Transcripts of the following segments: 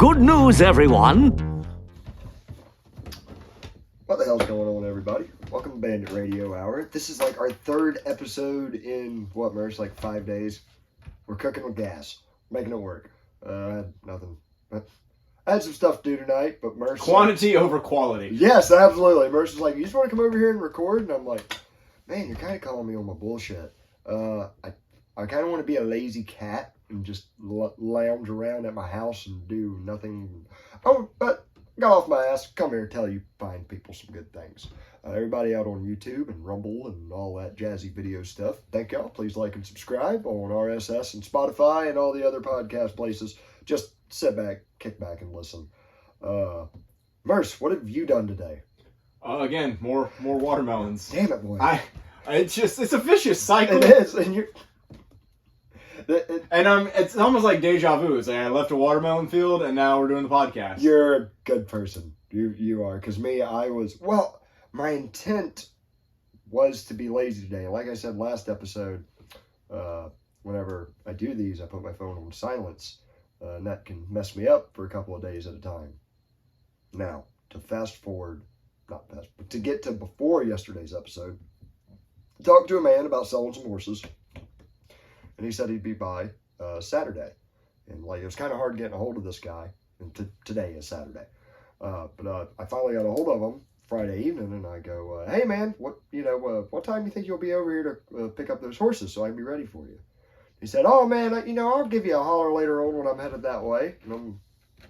Good news, everyone. What the hell's going on, everybody? Welcome to Bandit Radio Hour. This is like our third episode in, what, Merce, like 5 days? We're cooking with gas. Making it work. I had nothing. I had some stuff to do tonight, but Merce... Quantity over quality. Yes, absolutely. Merce was like, you just want to come over here and record? And I'm like, man, you're kind of calling me on my bullshit. I kind of want to be a lazy cat and just lounge around at my house and do nothing. Oh, but got off my ass. Come here, tell you fine people some good things. Everybody out on YouTube and Rumble and all that jazzy video stuff, thank y'all. Please like and subscribe on RSS and Spotify and all the other podcast places. Just sit back, kick back, and listen. Merce, what have you done today? Again, more watermelons. Damn it, boy. It's a vicious cycle. It is, and you're... It's almost like deja vu. It's like I left a watermelon field and now we're doing the podcast. You're a good person. You are. Because me, my intent was to be lazy today. Like I said last episode, whenever I do these, I put my phone on silence. And that can mess me up for a couple of days at a time. Now, to get to before yesterday's episode, talked to a man about selling some horses. And he said he'd be by Saturday. And like it was kind of hard getting a hold of this guy. And today is Saturday. But I finally got a hold of him Friday evening, and I go, hey man, what time do you think you'll be over here to pick up those horses so I can be ready for you? He said, oh man, I'll give you a holler later on when I'm headed that way. And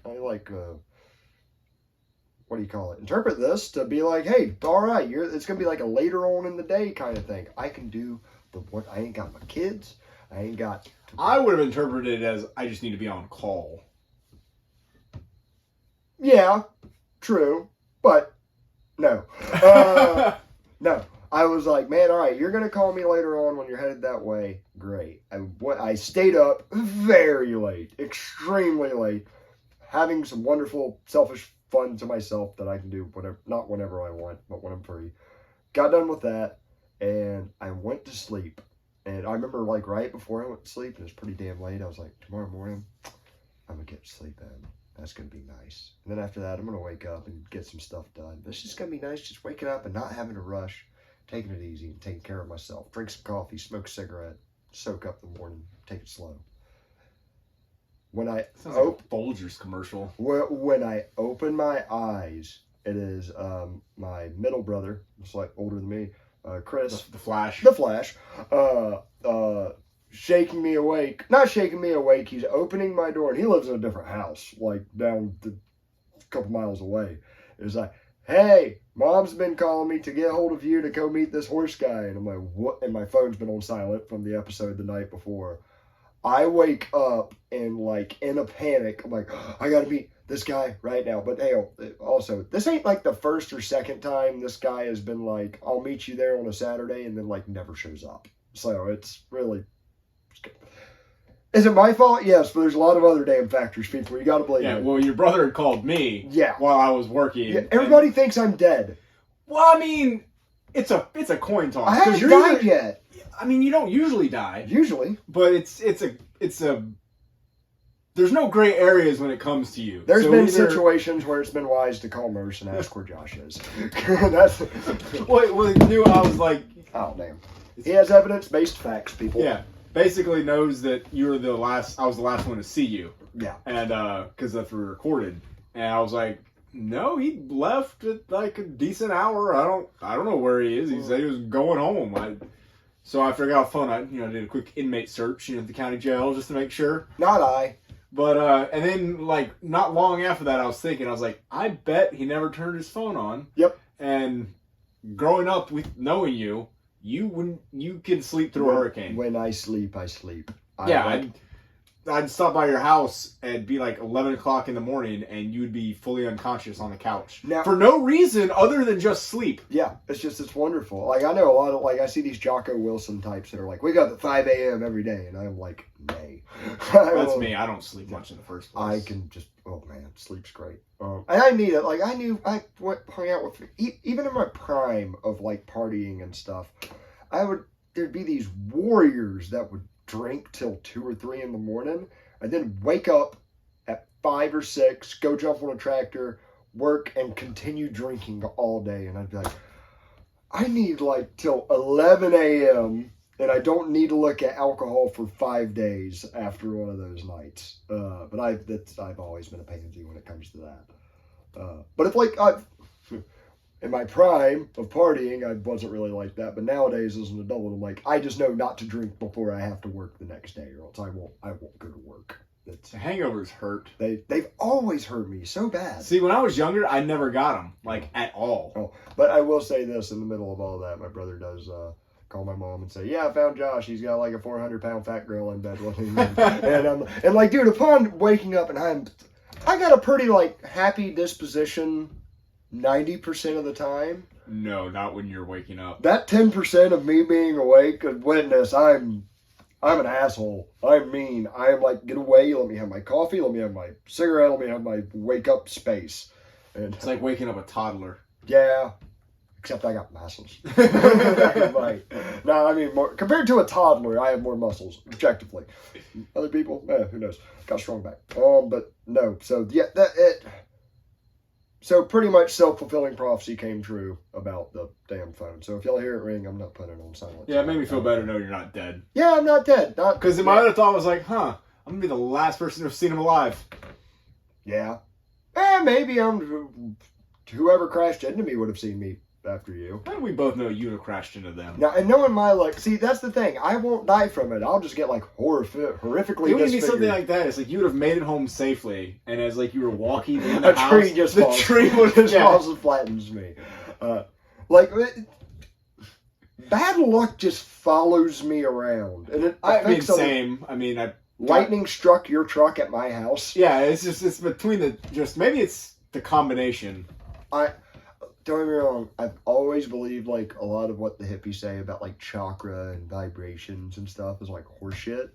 what do you call it? Interpret this to be like, hey, all right, it's gonna be like a later on in the day kind of thing. I can do I ain't got my kids. I would have interpreted it as I just need to be on call. Yeah, true, but no. No. I was like, man, all right, you're going to call me later on when you're headed that way. Great. I stayed up very late, extremely late, having some wonderful, selfish fun to myself that I can do not whenever I want, but when I'm free. Got done with that, and I went to sleep. And I remember, like, right before I went to sleep, and it was pretty damn late, I was like, tomorrow morning, I'm going to get to sleep in. That's going to be nice. And then after that, I'm going to wake up and get some stuff done. But it's just going to be nice just waking up and not having to rush, taking it easy and taking care of myself. Drink some coffee, smoke a cigarette, soak up the morning, take it slow. Sounds like a Folgers commercial. When I open my eyes, it is my middle brother, it's like older than me, Chris. The Flash. The Flash. Shaking me awake. Not shaking me awake. He's opening my door. And he lives in a different house, like down a couple miles away. It's like, hey, Mom's been calling me to get hold of you to go meet this horse guy. And I'm like, what? And my phone's been on silent from the episode the night before. I wake up and like in a panic. I'm like, I got to meet this guy right now. But hey, also, this ain't like the first or second time this guy has been like, I'll meet you there on a Saturday, and then like never shows up. So it's really... Is it my fault? Yes, but there's a lot of other damn factors, people. You got to blame me. Yeah, well, your brother had called me while I was working. Yeah, everybody thinks I'm dead. Well, I mean, it's a coin toss. I haven't died yet. I mean, you don't usually die. Usually. But it's a there's no gray areas when it comes to you. There's been situations where it's been wise to call Merce and ask where Josh is. That's... Well, he knew I was like... Oh, damn. He has evidence-based facts, people. Yeah. Basically knows that I was the last one to see you. Yeah. And, because that's we recorded. And I was like, no, he left at like a decent hour. I don't know where he is. He said he was going home. So I figured out phone. I did a quick inmate search, at the county jail just to make sure. Not I. But, and then like not long after that, I was like, I bet he never turned his phone on. Yep. And growing up with knowing you can sleep through a hurricane. When I sleep, I sleep. I'd stop by your house and be like 11 o'clock in the morning, and you'd be fully unconscious on the couch for no reason other than just sleep. Yeah, it's wonderful. Like I know a lot of I see these Jocko Wilson types that are like, wake up at 5 a.m. every day, and I'm like, nay. That's me. I don't sleep much in the first place. I can just sleep's great. And I need it. Like I hung out with even in my prime of like partying and stuff. There'd be these warriors that would drink till 2 or 3 in the morning and then wake up at 5 or 6, go jump on a tractor, work, and continue drinking all day. And I'd be like, I need like till 11 a.m. and I don't need to look at alcohol for 5 days after one of those nights. But I've always been a pansy when it comes to that. But if like in my prime of partying, I wasn't really like that. But nowadays, as an adult, I'm like, I just know not to drink before I have to work the next day, or else I won't go to work. Hangovers hurt. They've always hurt me so bad. See, when I was younger, I never got them, like, at all. Oh, but I will say this, in the middle of all that, my brother does call my mom and say, yeah, I found Josh. He's got like a 400-pound fat girl in bed with him. And like, dude, upon waking up, and I got a pretty like happy disposition 90% of the time. No, not when you're waking up. That 10% of me being awake could witness I'm an asshole. I'm mean. I'm like, get away. Let me have my coffee. Let me have my cigarette. Let me have my wake up space. And it's like waking up a toddler. Yeah. Except I got muscles. Like, no, I mean, compared to a toddler, I have more muscles, objectively. Other people, who knows? Got a strong back. But no. So, yeah, So pretty much self-fulfilling prophecy came true about the damn phone. So if y'all hear it ring, I'm not putting it on silent. Yeah, it made me feel better to know you're not dead. Yeah, I'm not dead. Because my other thought was like, I'm going to be the last person to have seen him alive. Yeah. Maybe whoever crashed into me would have seen me after you. And we both know you'd have crashed into them. Now, and knowing my luck, see, that's the thing. I won't die from it. I'll just get like horrifically You would need disfigured. something like that. It's like you would have made it home safely, and as like you were walking in the house, tree just falls. tree would just falls and flattens me. Bad luck just follows me around, and it affects same. I mean, lightning struck your truck at my house. Yeah, it's between maybe it's the combination. Don't get me wrong, I've always believed like a lot of what the hippies say about like chakra and vibrations and stuff is like horseshit.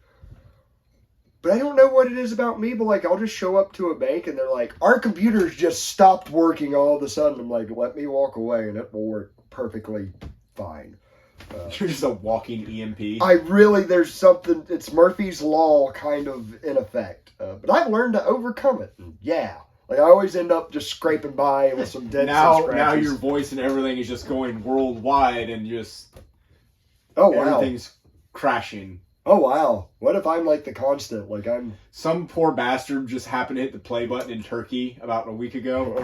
But I don't know what it is about me, but like I'll just show up to a bank and they're like, our computers just stopped working all of a sudden. I'm like, let me walk away and it will work perfectly fine. You're just a walking EMP. There's something, it's Murphy's Law kind of in effect. But I've learned to overcome it. And yeah. Like, I always end up just scraping by with some dents and scratches. Now your voice and everything is just going worldwide and just... Oh, wow. Everything's crashing. Oh, wow. What if I'm like the constant? Like, I'm... Some poor bastard just happened to hit the play button in Turkey about a week ago.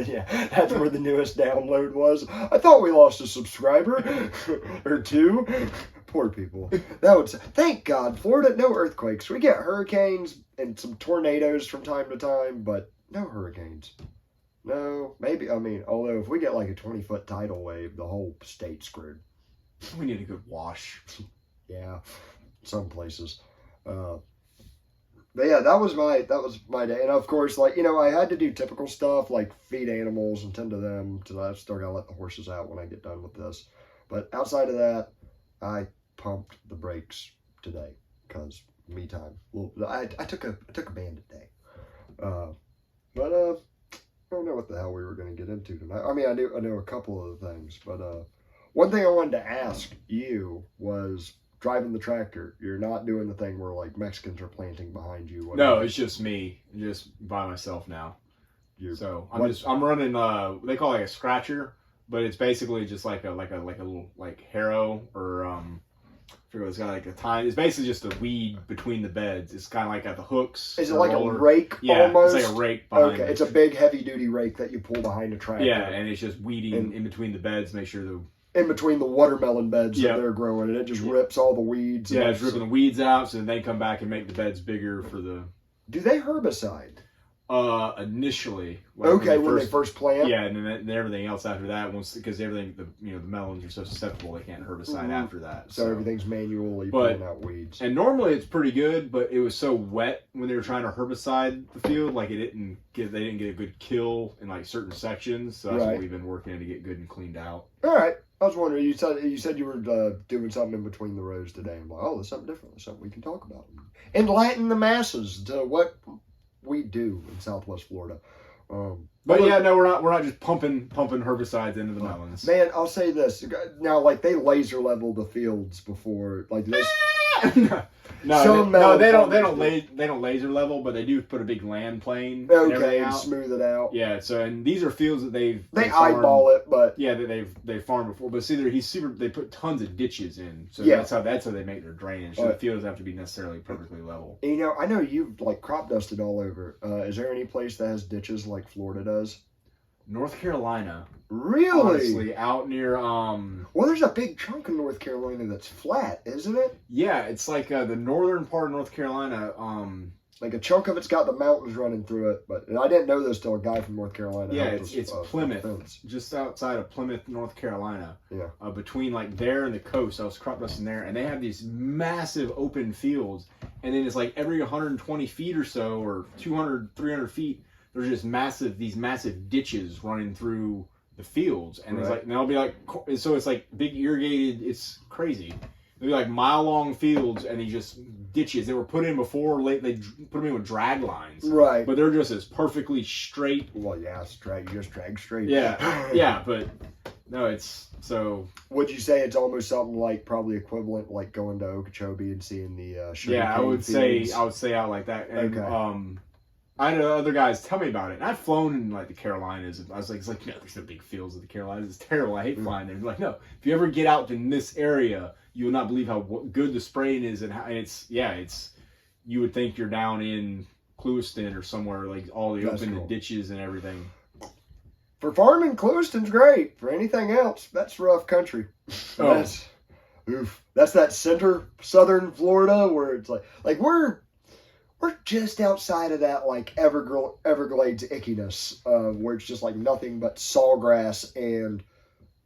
Yeah, that's where the newest download was. I thought we lost a subscriber. Or two. Poor people. Thank God. Florida, no earthquakes. We get hurricanes and some tornadoes from time to time, but... no hurricanes. No, maybe, although if we get like a 20-foot tidal wave, the whole state's screwed. We need a good wash. Yeah, some places. But yeah, that was my day. And of course, like, I had to do typical stuff like feed animals and tend to them. So I still gotta let the horses out when I get done with this. But outside of that, I pumped the brakes today because me time. Well, I took a Bandit day. But I don't know what the hell we were going to get into tonight. I mean, I know a couple of things, but one thing I wanted to ask you was driving the tractor. You're not doing the thing where like Mexicans are planting behind you. No, it's just me, just by myself now. I'm running. They call it like a scratcher, but it's basically just like a little like harrow or I forget what it's got like a tine. It's basically just a weed between the beds. It's kind of like at the hooks. Is it like a rake Yeah, almost? it's like a rake behind Okay, it's a big heavy duty rake that you pull behind a tractor. Yeah, and it's just weeding in between the beds, make sure in between the watermelon beds that they're growing, and it just rips all the weeds. Yeah, it's ripping the weeds out, so then they come back and make the beds bigger for the... Do they herbicide? Initially. When they first plant? Yeah, and then everything else after that, because everything, the melons are so susceptible, they can't herbicide after that. So everything's manually pulling out weeds. And normally it's pretty good, but it was so wet when they were trying to herbicide the field, like they didn't get a good kill in like certain sections. So that's what we've been working on to get good and cleaned out. All right. I was wondering, you said you were doing something in between the rows today. I'm like, oh, there's something different. There's something we can talk about. Enlighten the masses to what we do in Southwest Florida. But yeah, no, we're not just pumping herbicides into the melons. Man, I'll say this. Now, like, they laser level the fields before, like this. No, they don't laser level, but they do put a big land plane. Okay, and smooth it out. Yeah, so and these are fields that they eyeball it, but yeah, that they've farmed before. But see, they put tons of ditches in, so that's how they make their drainage. So the field doesn't have to be necessarily perfectly level. You know, I know you've like crop dusted all over. Is there any place that has ditches like Florida does? North Carolina. Really? Honestly, out near Well, there's a big chunk of North Carolina that's flat, isn't it? Yeah, it's like the northern part of North Carolina. Like a chunk of it's got the mountains running through it, but I didn't know this till a guy from North Carolina. Yeah, it's Plymouth, just outside of Plymouth, North Carolina. Yeah. Between like there and the coast, I was crop dusting there, and they have these massive open fields, and then it's like every 120 feet or so, or 200, 300 feet, there's just these massive ditches running through the fields, and it's like, and they'll be like, so it's like big irrigated. It's crazy. They'll be like mile-long fields, and these just ditches. They were put in before. They put them in with drag lines, right? But they're just as perfectly straight. Well, yeah, you just drag straight. Yeah, yeah, but no, it's so. Would you say it's almost something like probably equivalent, like going to Okeechobee and seeing the sugar cane I would fields? say out like that. And, okay. I had other guys tell me about it. And I've flown in like the Carolinas. I was like, no, there's no big fields of the Carolinas. It's terrible. I hate flying there. Like, no, if you ever get out in this area, you will not believe how good the spraying is, and it's. You would think you're down in Clewiston or somewhere, like all the open ditches and everything. For farming, Clewiston's great. For anything else, that's rough country. That's that southern Florida where it's like we're just outside of that like Everglades ickiness, where it's just like nothing but sawgrass and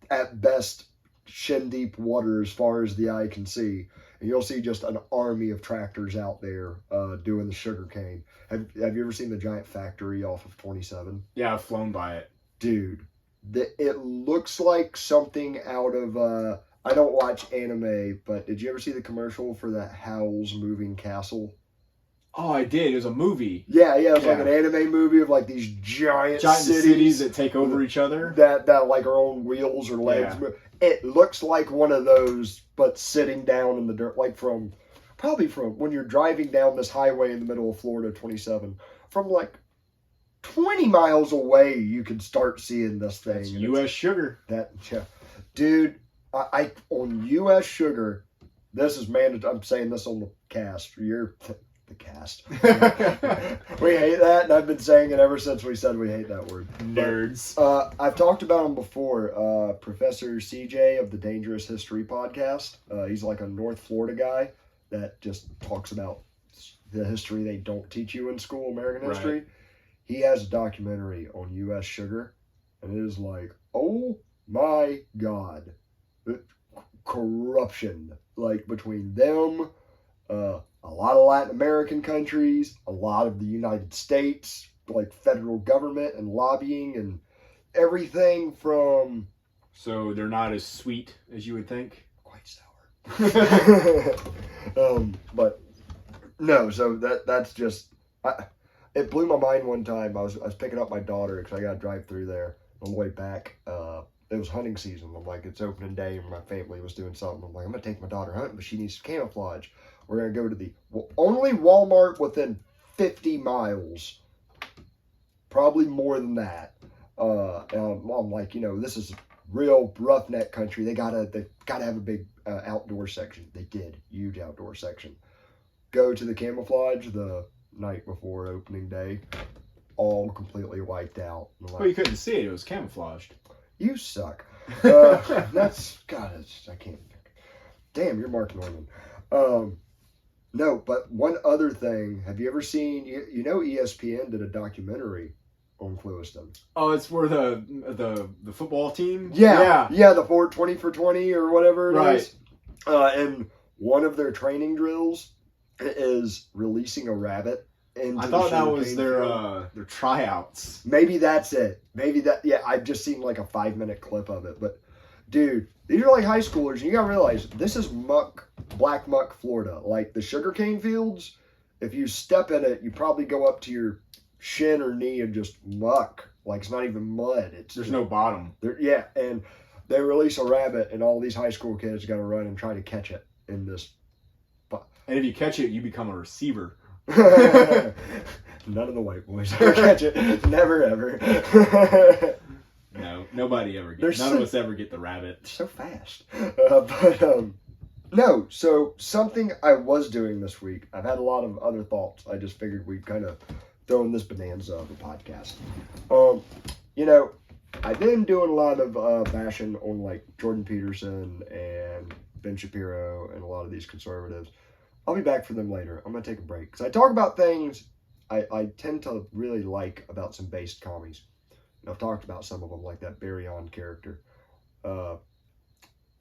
at best shin deep water as far as the eye can see. And you'll see just an army of tractors out there doing the sugar cane. Have you ever seen the giant factory off of 27? Yeah, I've flown by it. Dude, it looks like something out of I don't watch anime, but did you ever see the commercial for that Howl's Moving Castle? Oh, I did. It was a movie. Yeah, it was like an anime movie of like these giant cities that take over each other. That like are on wheels or legs. Yeah. It looks like one of those, but sitting down in the dirt, like probably from when you're driving down this highway in the middle of Florida, 27, from like 20 miles away, you can start seeing this thing. That's U.S. sugar. Dude, I on U.S. sugar, this is mandatory. I'm saying this on the cast. The cast. We hate that, and I've been saying it ever since we said we hate that word. Nerds. But, I've talked about him before. Professor CJ of the Dangerous History podcast. He's like a North Florida guy that just talks about the history they don't teach you in school, American history. Right. He has a documentary on U.S. sugar, and it is like, oh my God, corruption like between them. A lot of Latin American countries, a lot of the United States, like federal government and lobbying and everything from... So they're not as sweet as you would think? Quite sour. But no, so that's just... it blew my mind one time. I was picking up my daughter because I got to drive through there on the way back. It was hunting season. I'm like, it's opening day and my family was doing something. I'm like, I'm going to take my daughter hunting, but she needs camouflage. We're going to go to the only Walmart within 50 miles. Probably more than that. And I'm like, this is real roughneck country. They gotta have a big outdoor section. They did. Huge outdoor section. Go to the camouflage the night before opening day. All completely wiped out. Like, well, you couldn't see it. It was camouflaged. You suck. I can't. Damn, you're Mark Norman. No, but one other thing. Have you ever seen, ESPN did a documentary on Clewiston? Oh, it's where the football team? Yeah, the 20 for 20 or whatever it is. And one of their training drills is releasing a rabbit. I thought that was their tryouts. Maybe that's it. I've just seen like a 5-minute clip of it. But, dude, these are like high schoolers. And you gotta realize, this is black muck, Florida. Like the sugarcane fields, if you step in it, you probably go up to your shin or knee and just muck. Like it's not even mud. There's no bottom. And they release a rabbit and all these high school kids got to run and try to catch it in this And if you catch it, you become a receiver. None of the white boys ever catch it. Never, ever. No, nobody ever gets. None of us ever get the rabbit. So fast. No, so something I was doing this week, I've had a lot of other thoughts. I just figured we'd kind of throw in this bonanza of a podcast. You know, I've been doing a lot of bashing on like Jordan Peterson and Ben Shapiro and a lot of these conservatives. I'll be back for them later. I'm going to take a break. Because I talk about things I tend to really like about some based commies. And I've talked about some of them, like that Barry On character. But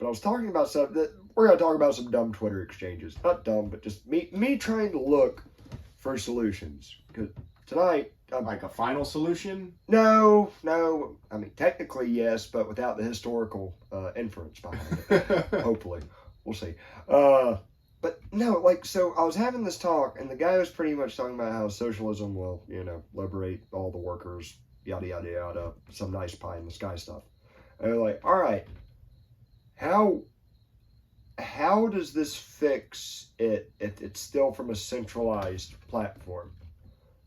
I was talking about stuff that we're going to talk about some dumb Twitter exchanges. Not dumb, but just me trying to look for solutions. Because tonight... like a final solution? No. I mean, technically, yes, but without the historical inference behind it. Hopefully. We'll see. But no, like, so I was having this talk, and the guy was pretty much talking about how socialism will, liberate all the workers, yada, yada, yada, some nice pie in the sky stuff. And they're like, all right, how does this fix it if it's still from a centralized platform?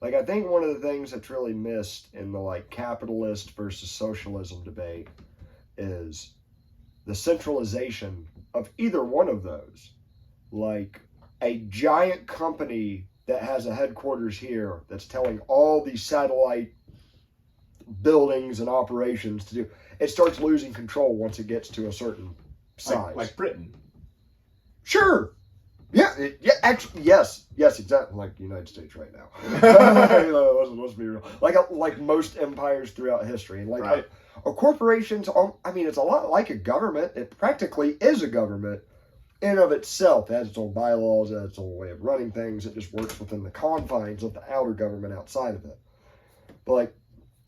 Like, I think one of the things that's really missed in the, like, capitalist versus socialism debate is the centralization of either one of those. Like, a giant company that has a headquarters here that's telling all these satellite buildings and operations to do, it starts losing control once it gets to a certain size. Like Britain. Sure. Yeah, actually, yes, exactly, like the United States right now. Let's be real. Like most empires throughout history, and like right. a corporation's. I mean, it's a lot like a government. It practically is a government in and of itself. It has its own bylaws, it has its own way of running things. It just works within the confines of the outer government outside of it. But like,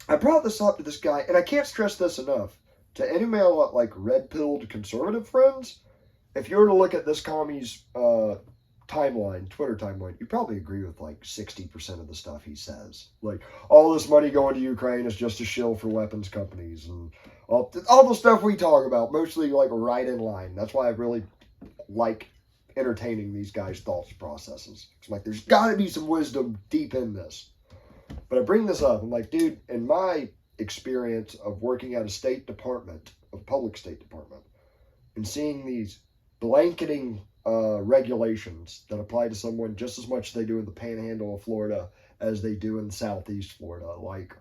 I brought this up to this guy, and I can't stress this enough to any male like red-pilled conservative friends. If you were to look at this commie's timeline, Twitter timeline, you probably agree with like 60% of the stuff he says. Like, all this money going to Ukraine is just a shill for weapons companies, and all the stuff we talk about, mostly like right in line. That's why I really like entertaining these guys' thoughts processes. It's like, there's got to be some wisdom deep in this. But I bring this up, I'm like, dude, in my experience of working at a public state department, and seeing these blanketing regulations that apply to someone just as much as they do in the panhandle of Florida as they do in southeast Florida. Like,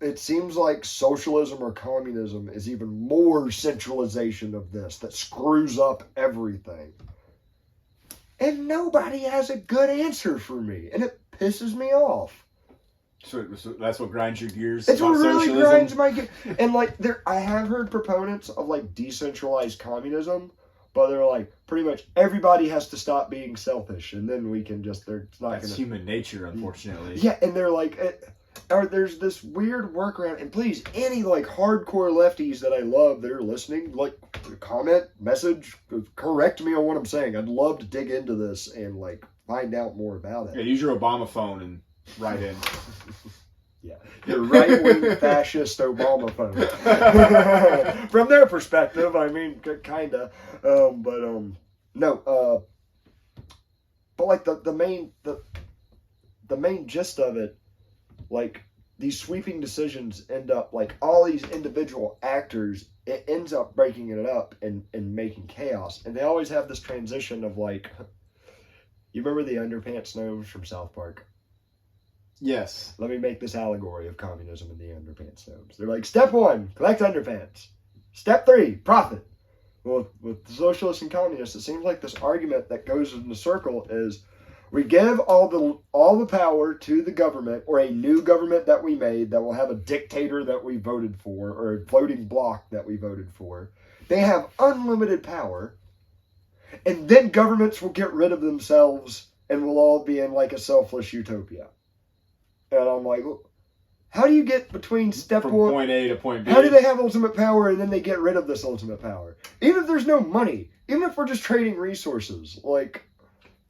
it seems like socialism or communism is even more centralization of this that screws up everything. And nobody has a good answer for me, and it pisses me off. So that's what grinds your gears. It's what really socialism? grinds my gears. And like, I have heard proponents of like decentralized communism, but they're like, pretty much everybody has to stop being selfish, and then we can just. That's human nature, unfortunately. Yeah, and they're like, or there's this weird workaround. And please, any like hardcore lefties that I love that are listening, like, comment, message, correct me on what I'm saying. I'd love to dig into this and like find out more about it. Yeah, use your Obama phone and write in. Yeah, your right-wing fascist Obama phone. From their perspective, I mean, kinda. No. But like the main gist of it, like, these sweeping decisions end up like all these individual actors. It ends up breaking it up and making chaos, and they always have this transition of like. You remember the underpants gnomes from South Park? Yes. Let me make this allegory of communism and the underpants gnomes. They're like, step 1, collect underpants. Step 3, profit. Well, with the socialists and communists, it seems like this argument that goes in the circle is we give all the power to the government, or a new government that we made that will have a dictator that we voted for, or a floating bloc that we voted for. They have unlimited power. And then governments will get rid of themselves and we'll all be in like a selfless utopia. And I'm like, how do you get between step from 1? Point A to point B. How do they have ultimate power and then they get rid of this ultimate power? Even if there's no money, even if we're just trading resources, like.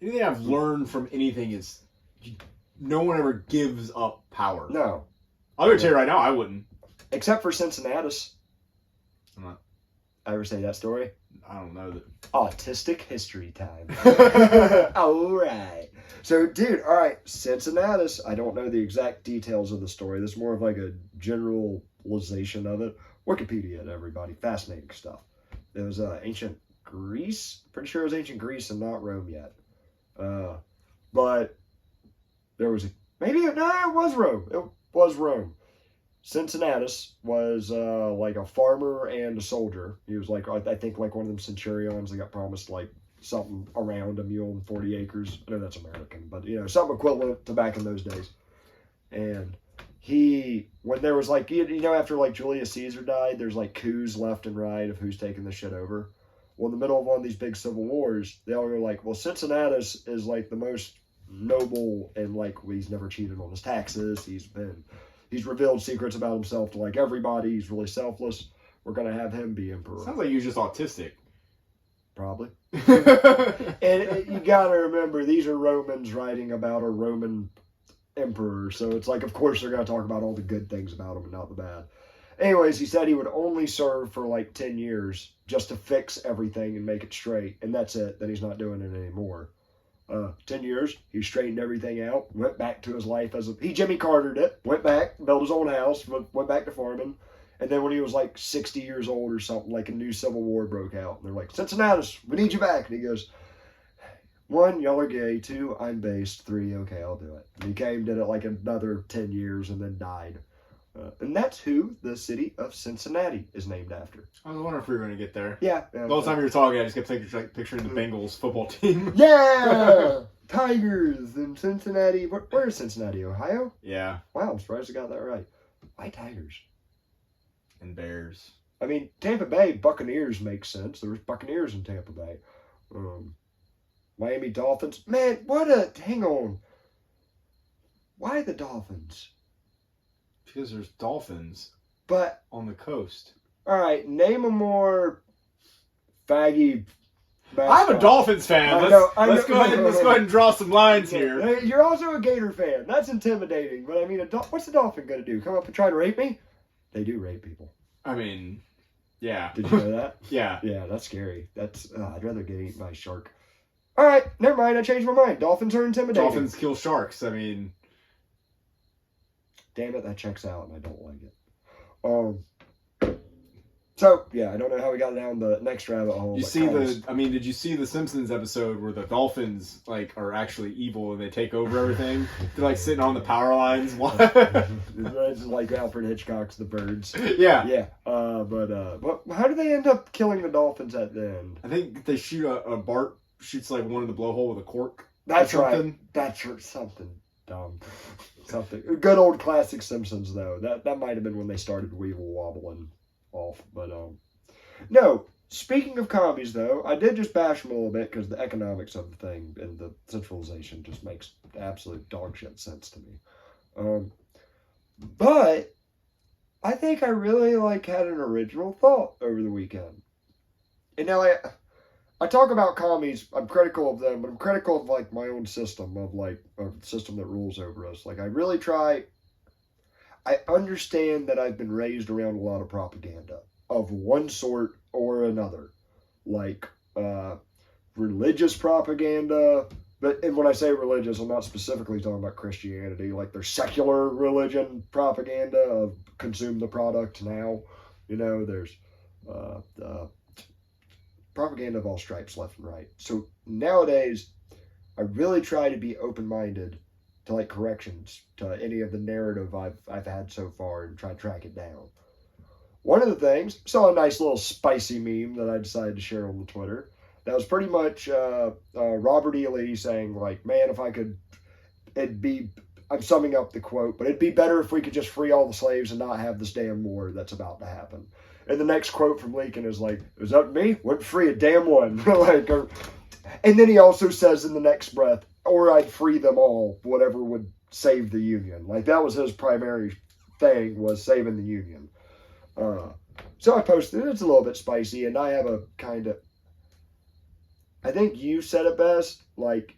Anything I've learned from anything is no one ever gives up power. No. I'm going to tell you right now, I wouldn't. Except for Cincinnati. I'm not. I ever say that story? I don't know that. Autistic history time. All right. So, dude, all right, Cincinnati. I don't know the exact details of the story. This is more of like a generalization of it. Wikipedia, everybody. Fascinating stuff. It was ancient Greece. Pretty sure it was ancient Greece and not Rome yet. But there was it was Rome. It was Rome. Cincinnatus was like a farmer and a soldier. He was like, I think, like one of them centurions that got promised like something around a mule and 40 acres. I know that's American, but you know, something equivalent to back in those days. And when there was like, you know, after like Julius Caesar died, there's like coups left and right of who's taking the shit over. Well, in the middle of one of these big civil wars, they all were like, well, Cincinnatus is like the most noble, and like he's never cheated on his taxes. He's revealed secrets about himself to like everybody. He's really selfless. We're gonna have him be emperor. Sounds like he was just autistic. Probably. And you gotta remember, these are Romans writing about a Roman emperor, so it's like, of course, they're gonna talk about all the good things about him and not the bad. Anyways, he said he would only serve for like 10 years just to fix everything and make it straight, and that's it. Then he's not doing it anymore. 10 years, he straightened everything out, went back to his life he Jimmy Cartered it, went back, built his own house, went back to farming, and then when he was like 60 years old or something, like a new civil war broke out, and they're like, Cincinnati, we need you back, and he goes, 1, y'all are gay, 2, I'm based, 3, okay, I'll do it. And he came, did it like another 10 years, and then died. And that's who the city of Cincinnati is named after. I was wondering if we were going to get there. Yeah. The whole time you were talking, I just kept picturing the Bengals football team. Yeah! Tigers in Cincinnati. Where is Cincinnati, Ohio? Yeah. Wow, I'm surprised I got that right. Why Tigers? And Bears. I mean, Tampa Bay Buccaneers makes sense. There was Buccaneers in Tampa Bay. Miami Dolphins. Man, hang on. Why the Dolphins? Because there's dolphins But, on the coast. all right, name a more faggy mascot. I'm a Dolphins fan. Let's go ahead and draw some lines here. You're also a Gator fan. That's intimidating. But I mean, what's a dolphin going to do? Come up and try to rape me? They do rape people. I mean, yeah. Did you know that? Yeah. Yeah, that's scary. I'd rather get eaten by a shark. All right, never mind. I changed my mind. Dolphins are intimidating. Dolphins kill sharks. I mean, damn it, that checks out, and I don't like it. So yeah, I don't know how we got down the next rabbit hole. Did you see the Simpsons episode where the dolphins like are actually evil and they take over everything? They're like sitting on the power lines. What? It's like Alfred Hitchcock's The Birds. Yeah. Yeah. But how do they end up killing the dolphins at the end? I think they shoot Bart shoots like one in the blowhole with a cork. That's right. That's something dumb. Something. Good old classic Simpsons though. That might have been when they started weevil wobbling off. But no. Speaking of commies though, I did just bash them a little bit because the economics of the thing and the centralization just makes absolute dog shit sense to me. But I think I really had an original thought over the weekend. And now I talk about commies, I'm critical of them, but I'm critical of my own system of a system that rules over us. I really try. I understand that I've been raised around a lot of propaganda of one sort or another, religious propaganda. And when I say religious, I'm not specifically talking about Christianity. There's secular religion propaganda of consume the product now. There's propaganda of all stripes, left and right. So nowadays, I really try to be open-minded to corrections to any of the narrative I've had so far and try to track it down. One of the things, saw a nice little spicy meme that I decided to share on the Twitter. That was pretty much Robert E. Lee saying, man, if I could, I'm summing up the quote, but it'd be better if we could just free all the slaves and not have this damn war that's about to happen. And the next quote from Lincoln is it was up to me, wouldn't free a damn one. And then he also says in the next breath, or I'd free them all, whatever would save the Union. That was his primary thing, was saving the Union. So I posted it. It's a little bit spicy, and I have a kind of, I think you said it best.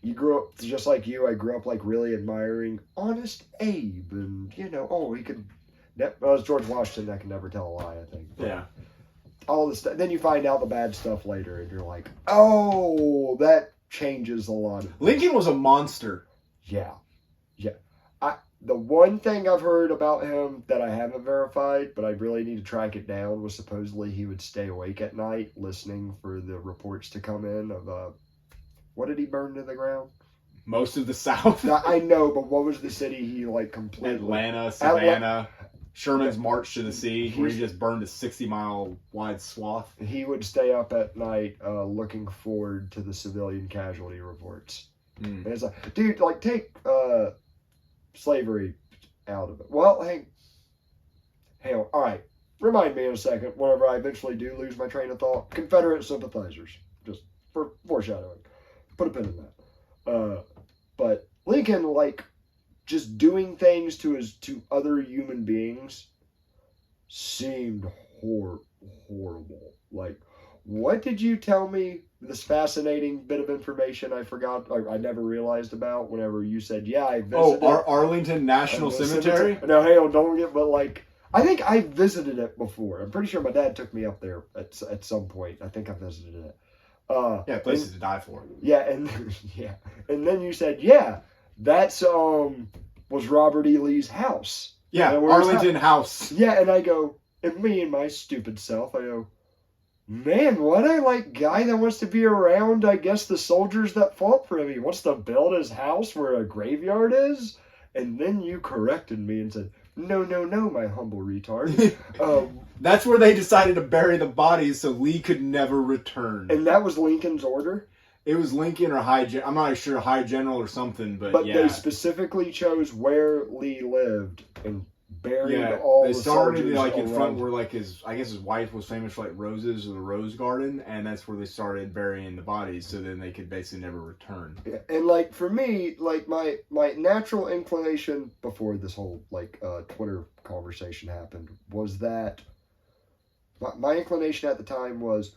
You grew up, just like you, I grew up really admiring Honest Abe, and he could, that was George Washington that can never tell a lie, I think. Yeah. all the stuff. Then you find out the bad stuff later, and you're like, oh, that changes a lot. Lincoln was a monster. Yeah. The one thing I've heard about him that I haven't verified, but I really need to track it down, was supposedly he would stay awake at night listening for the reports to come in of, what did he burn to the ground? Most of the South. I know, but what was the city he, like, completely... Atlanta, Savannah, Sherman's March to the Sea, where he just burned a 60-mile wide swath. He would stay up at night looking forward to the civilian casualty reports. And it's like, dude, like, take... slavery out of it. Well, hang on. All right. Remind me in a second, whenever I eventually do lose my train of thought. Confederate sympathizers. Just for foreshadowing. Put a pin in that. But Lincoln, like, just doing things to other human beings seemed horrible. Like, what did you tell me? This fascinating bit of information I forgot, I never realized about whenever you said, yeah, I visited. Oh, Arlington National Cemetery? No, hang on, don't get, but like, I think I visited it before. I'm pretty sure my dad took me up there at some point. I think I visited it. Yeah, places to die for. Yeah, and and then you said, yeah, that's was Robert E. Lee's house. Yeah, Arlington House. Yeah, and I go, and me and my stupid self, I go, man, what a like guy that wants to be around, I guess, the soldiers that fought for him. He wants to build his house where a graveyard is. And then you corrected me and said, no, my humble retard. That's where they decided to bury the bodies so Lee could never return. And that was Lincoln's order? It was Lincoln or I'm not sure, High General or something, but yeah. They specifically chose where Lee lived and buried all the soldiers. They started like in front where like his wife was famous for like roses or the rose garden, and that's where they started burying the bodies so then they could basically never return. Yeah. And like for me, like my natural inclination before this whole like Twitter conversation happened was that my inclination at the time was,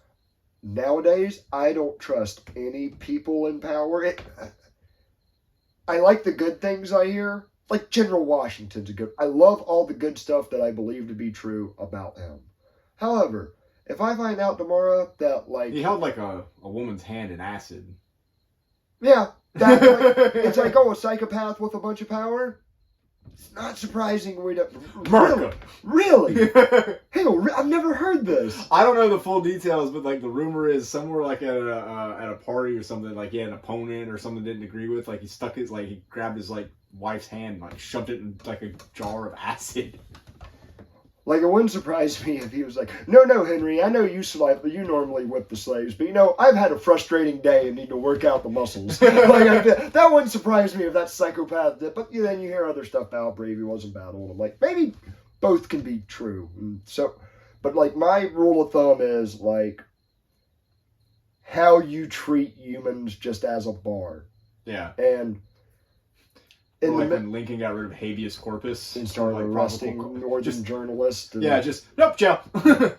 nowadays I don't trust any people in power. I like the good things I hear. Like General Washington's a good... I love all the good stuff that I believe to be true about him. However, if I find out tomorrow that, like... He held, like, a woman's hand in acid. Yeah. That, like, it's like, oh, a psychopath with a bunch of power? It's not surprising we don't... America! Really? Hey, I've never heard this. I don't know the full details, but, like, the rumor is somewhere, like, at a party or something, like, he had an opponent or something didn't agree with, like, he grabbed his, like, wife's hand, like shoved it in like a jar of acid. Like, it wouldn't surprise me if he was like, no, Henry, I know you normally whip the slaves, but I've had a frustrating day and need to work out the muscles. Like, that wouldn't surprise me if that psychopath did, but then you hear other stuff about how brave he was in battle, and I'm like, maybe both can be true. And so, but like, my rule of thumb is like, how you treat humans just as a bar. Yeah. And when Lincoln got rid of habeas corpus and started arresting northern journalists. Nope, jail.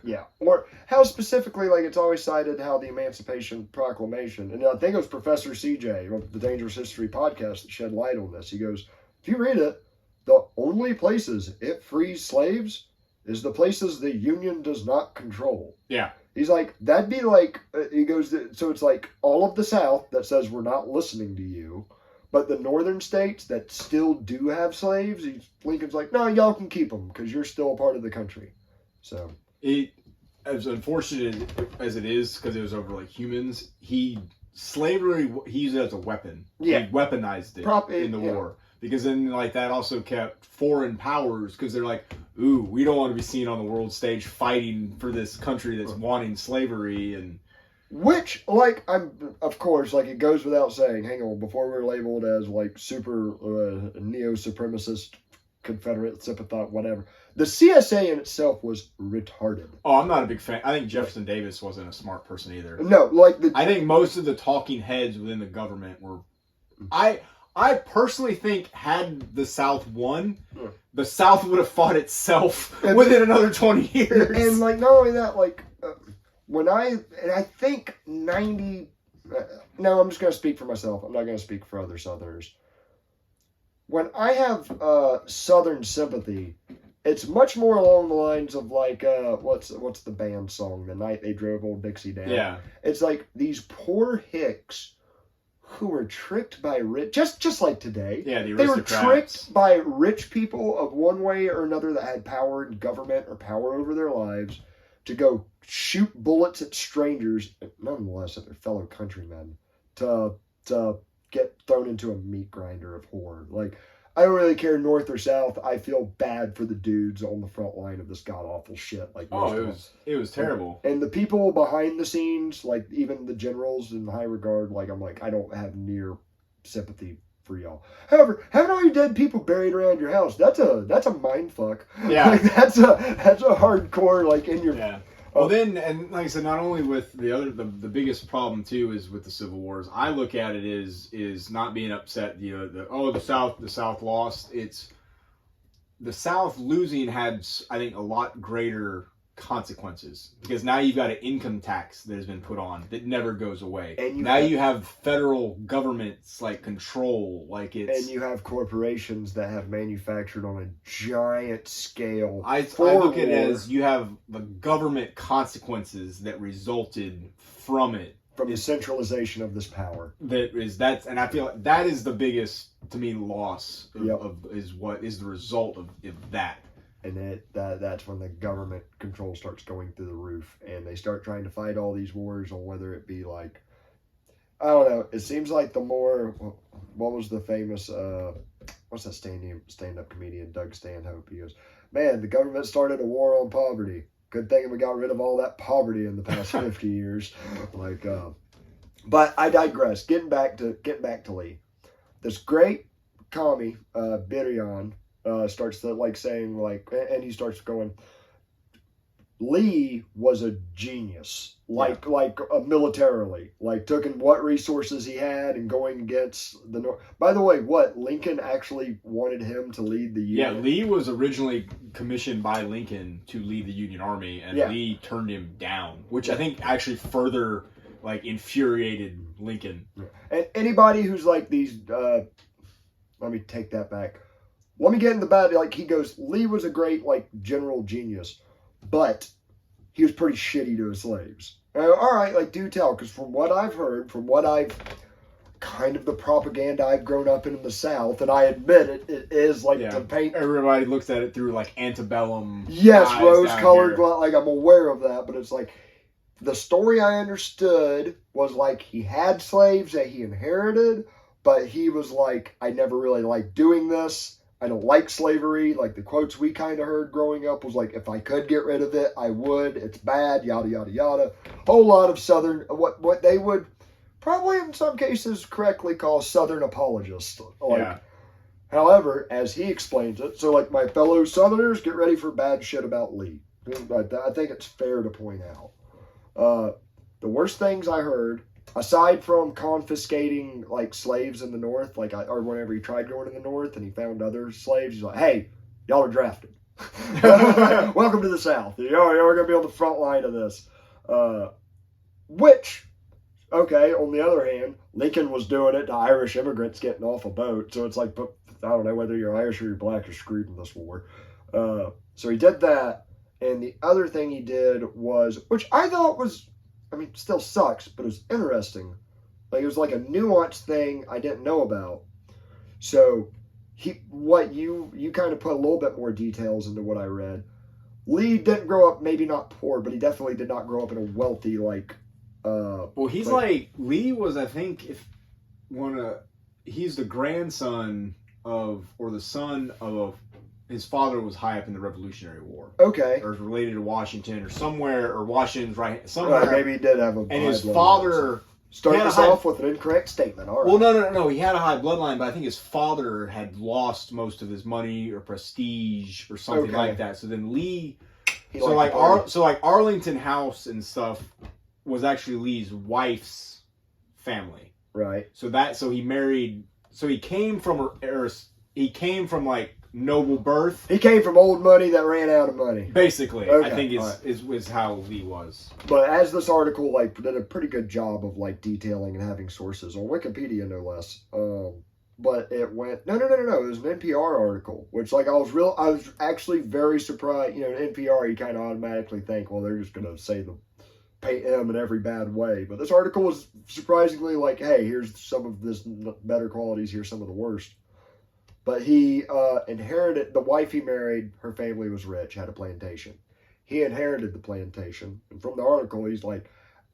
Yeah. Or how specifically, like, it's always cited how the Emancipation Proclamation, and I think it was Professor CJ of the Dangerous History podcast that shed light on this. He goes, if you read it, the only places it frees slaves is the places the Union does not control. Yeah. He's like, that'd be like, he goes, so it's like all of the South that says we're not listening to you. But the northern states that still do have slaves, Lincoln's like, no, y'all can keep them because you're still a part of the country. So, as unfortunate as it is, because it was over like humans, slavery he used it as a weapon. Yeah, he weaponized it in the war because then like that also kept foreign powers because they're like, ooh, we don't want to be seen on the world stage fighting for this country that's wanting slavery and. Which, like, of course, like, it goes without saying, hang on, before we're labeled as, like, super neo-supremacist, Confederate, sympathizant, whatever, the CSA in itself was retarded. Oh, I'm not a big fan. I think Jefferson Davis wasn't a smart person either. No, like... I think most of the talking heads within the government were... I personally think had the South won, the South would have fought itself within another 20 years. And, like, not only that, like... I think 90, no, I'm just going to speak for myself. I'm not going to speak for other Southerners. When I have Southern sympathy, it's much more along the lines of like what's the band song, The Night They Drove Old Dixie Down. Yeah. It's like these poor hicks who were tricked by rich, just like today. Yeah, the They were aristocrats. tricked by rich people of one way or another that had power in government or power over their lives to go shoot bullets at strangers, nonetheless at their fellow countrymen, to get thrown into a meat grinder of horror. Like, I don't really care north or south. I feel bad for the dudes on the front line of this god awful shit. Like, It was terrible. And the people behind the scenes, like even the generals in high regard, like I'm like, I don't have near sympathy for y'all. However, having all your dead people buried around your house, that's a mind fuck. Yeah. Like, that's a hardcore, like, in your... Yeah. Well, then, and like I said, not only with the biggest problem too is with the Civil Wars. I look at it is not being upset. The South lost. It's the South losing had, I think, a lot greater consequences because now you've got an income tax that has been put on that never goes away. And you have federal governments like control, like it's. And you have corporations that have manufactured on a giant scale. I look at it as you have the government consequences that resulted from it. From the centralization of this power. And I feel like that is the biggest, to me, loss Yep. is what is the result of that. And that's when the government control starts going through the roof, and they start trying to fight all these wars on whether it be like, I don't know. It seems like the more, what was the famous, what's that stand-up comedian, Doug Stanhope? He goes, man, the government started a war on poverty. Good thing we got rid of all that poverty in the past 50 years. Like, but I digress. Getting back to Lee. This great commie, Birion, starts to like saying like, and he starts going, Lee was a genius, militarily, like taking what resources he had and going against the North. By the way, Lincoln actually wanted him to lead the Union. Yeah, Lee was originally commissioned by Lincoln to lead the Union Army, and Lee turned him down, which I think actually further like infuriated Lincoln. And anybody who's like these, let me take that back. Let me get in the bad. Like, he goes, Lee was a great, like, general genius, but he was pretty shitty to his slaves. All right, like, do tell, because from what I've heard, from what I've kind of the propaganda I've grown up in the South, and I admit it is like to paint. Everybody looks at it through like antebellum. Yes, rose-colored. Like, I'm aware of that, but it's like the story I understood was like he had slaves that he inherited, but he was like, I never really liked doing this. I don't like slavery. Like the quotes we kind of heard growing up was like, if I could get rid of it, I would. It's bad, yada, yada, yada. Whole lot of Southern, what they would probably in some cases correctly call Southern apologists. Like, however, as he explains it, so like my fellow Southerners, get ready for bad shit about Lee. I think it's fair to point out. The worst things I heard, aside from confiscating like slaves in the North, or whenever he tried going to the North and he found other slaves, he's like, hey, y'all are drafted. Welcome to the South. Y'all are going to be on the front line of this. Which, okay, on the other hand, Lincoln was doing it to Irish immigrants getting off a boat. So it's like, I don't know whether you're Irish or you're black, you're screwed in this war. So he did that. And the other thing he did was, which I thought was, I mean, still sucks, but it was interesting. Like, it was like a nuanced thing I didn't know about. So, you kind of put a little bit more details into what I read. Lee didn't grow up, maybe not poor, but he definitely did not grow up in a wealthy, well, he's like Lee was, I think, he's the grandson of, or the son of, his father was high up in the Revolutionary War. Okay. Or related to Washington or somewhere, or Washington's right somewhere. Maybe he did have a and his father started us off with an incorrect statement. All right. Well, no. He had a high bloodline, but I think his father had lost most of his money or prestige or something like that. So then Lee, Arlington House and stuff was actually Lee's wife's family. Right. So he came from like noble birth. He came from old money that ran out of money. Basically, okay. I think is how Lee was. But as this article did a pretty good job of detailing and having sources on Wikipedia, no less. but it went no. It was an NPR article, which like I was actually very surprised. You know, NPR, you kind of automatically think, well, they're just gonna say the paint him in every bad way. But this article was surprisingly like, hey, here's some of this better qualities, here's some of the worst. But he inherited, the wife he married, her family was rich, had a plantation. He inherited the plantation. And from the article, he's like,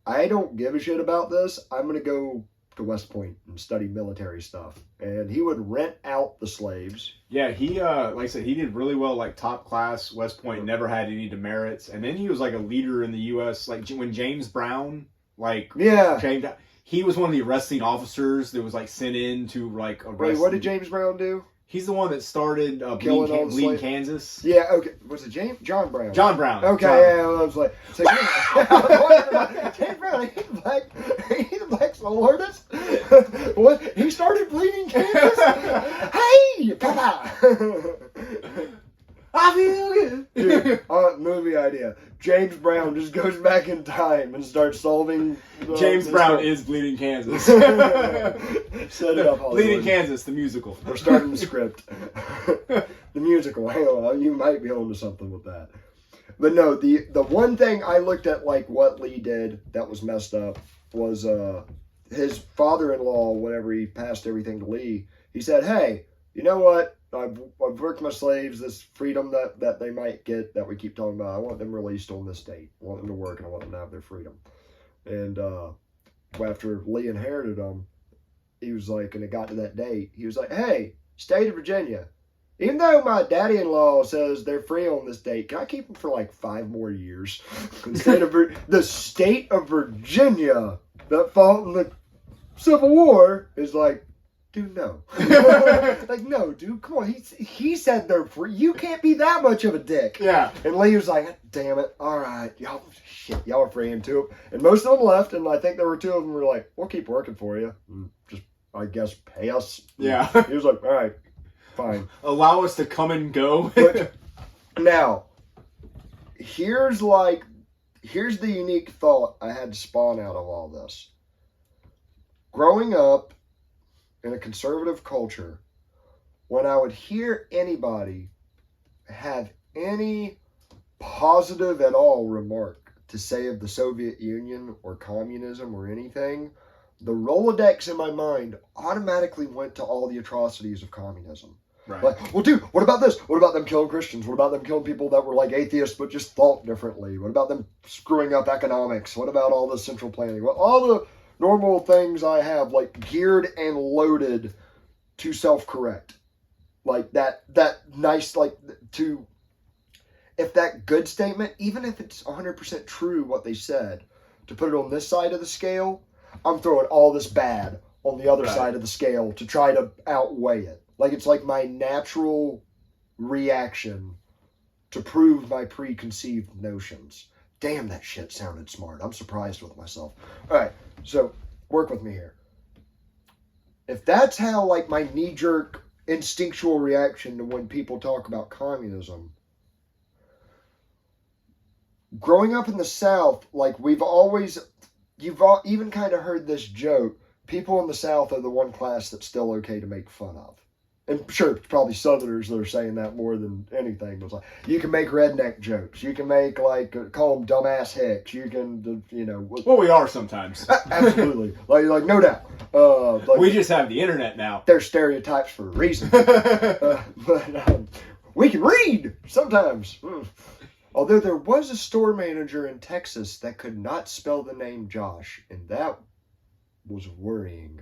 I don't give a shit about this. I'm going to go to West Point and study military stuff. And he would rent out the slaves. Yeah, he, like I said, he did really well, like top class. West Point never had any demerits. And then he was like a leader in the U.S. Like when James Brown, like, James, he was one of the arresting officers that was like sent in to like arrest. Wait, what did James Brown do? He's the one that started Bleeding Kansas. Yeah, okay. Was it John Brown? John Brown. Okay, John. yeah, I was like, James Brown, he's the black soul artist? What? He started Bleeding Kansas? Hey, Papa! I feel good. Dude, movie idea. James Brown just goes back in time and starts solving... James Brown is Bleeding Kansas. Set it up, Hollywood. Bleeding Kansas, the musical. We're starting the script. The musical. Hang on, you might be on to something with that. But no, the one thing I looked at, like what Lee did that was messed up was his father-in-law, whenever he passed everything to Lee, he said, hey, you know what? I've worked my slaves, this freedom that they might get, that we keep talking about, I want them released on this date. I want them to work and I want them to have their freedom. And after Lee inherited them, he was like, and it got to that date, he was like, hey, state of Virginia, even though my daddy-in-law says they're free on this date, can I keep them for like 5 more years? Instead of the state of Virginia that fought in the Civil War is like, dude, no. Like, no, dude, come on. He said they're free. You can't be that much of a dick. Yeah. And Lee was like, damn it. All right. Y'all are freeing too. And most of them left, and I think there were 2 of them who were like, we'll keep working for you. And just, I guess, pay us. Yeah. He was like, all right, fine. Allow us to come and go. But now, here's the unique thought I had to spawn out of all this. Growing up in a conservative culture, when I would hear anybody have any positive at all remark to say of the Soviet Union or communism or anything, the Rolodex in my mind automatically went to all the atrocities of communism. Right. Like, well, dude, what about this? What about them killing Christians? What about them killing people that were like atheists but just thought differently? What about them screwing up economics? What about all the central planning? Well, all the normal things I have, like, geared and loaded to self-correct. Like, that nice, like, to, if that good statement, even if it's 100% true what they said, to put it on this side of the scale, I'm throwing all this bad on the other side of the scale to try to outweigh it. Like, it's like my natural reaction to prove my preconceived notions. Damn, that shit sounded smart. I'm surprised with myself. All right, so work with me here. If that's how, like, my knee-jerk instinctual reaction to when people talk about communism, growing up in the South, like, you've even kind of heard this joke, people in the South are the one class that's still okay to make fun of. And sure, it's probably Southerners that are saying that more than anything. But it's like, you can make redneck jokes. You can make, like, call them dumbass hicks. You can, you know. Well, we are sometimes. Absolutely. like, no doubt. Like, we just have the internet now. They're stereotypes for a reason. But we can read sometimes. Although there was a store manager in Texas that could not spell the name Josh. And that was worrying.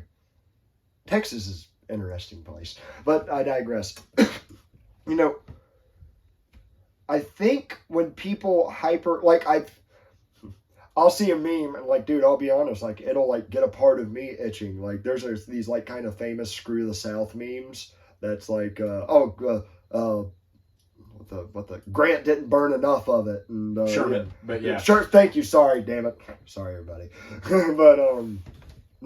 Texas is interesting place, but I digress. You know, I think when people I'll see a meme and, like, dude, I'll be honest, like, it'll, like, get a part of me itching. Like, there's these, like, kind of famous Screw the South memes that's like, what the Grant didn't burn enough of it, and Sherman, but yeah, sure, thank you, sorry, damn it, sorry everybody. But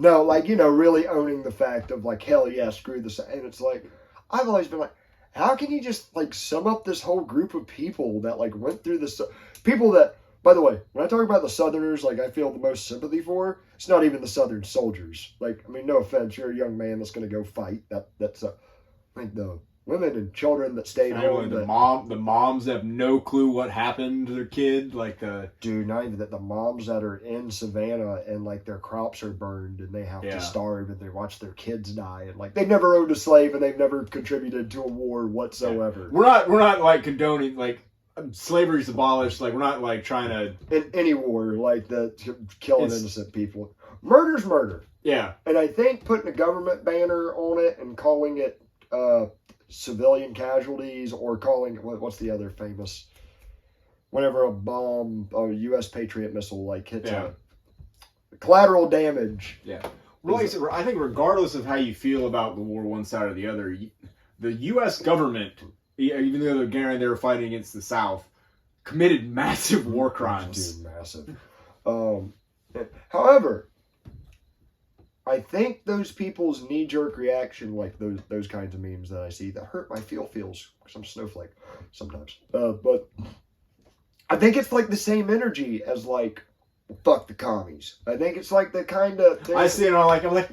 no, like, you know, really owning the fact of, like, hell yeah, screw this. And it's like, I've always been like, how can you just, like, sum up this whole group of people that, like, went through this, people that By the way, when I talk about the Southerners, like I feel the most sympathy for, it's not even the Southern soldiers. Like, I mean, no offense, you're a young man that's going to go fight. That's like the women and children that stayed home. The moms that have no clue what happened to their kid, like dude, not even that. The moms that are in Savannah and like their crops are burned and they have to starve and they watch their kids die and like they've never owned a slave and they've never contributed to a war whatsoever. Yeah. We're not like condoning like slavery's abolished. Like we're not like trying to in any war like killing innocent people. Murder's murder. Yeah, and I think putting a government banner on it and calling it civilian casualties or calling what's the other famous whenever a U.S. Patriot missile like hits a collateral damage. Yeah. Well, I think regardless of how you feel about the war one side or the other, the U.S. government, even though they were fighting against the South, committed massive war crimes. Dude, massive. However, I think those people's knee-jerk reaction, like those kinds of memes that I see that hurt my feels, because I'm a snowflake sometimes. But I think it's like the same energy as like, fuck the commies. I think it's like the kind of thing. I see it. I'm like, well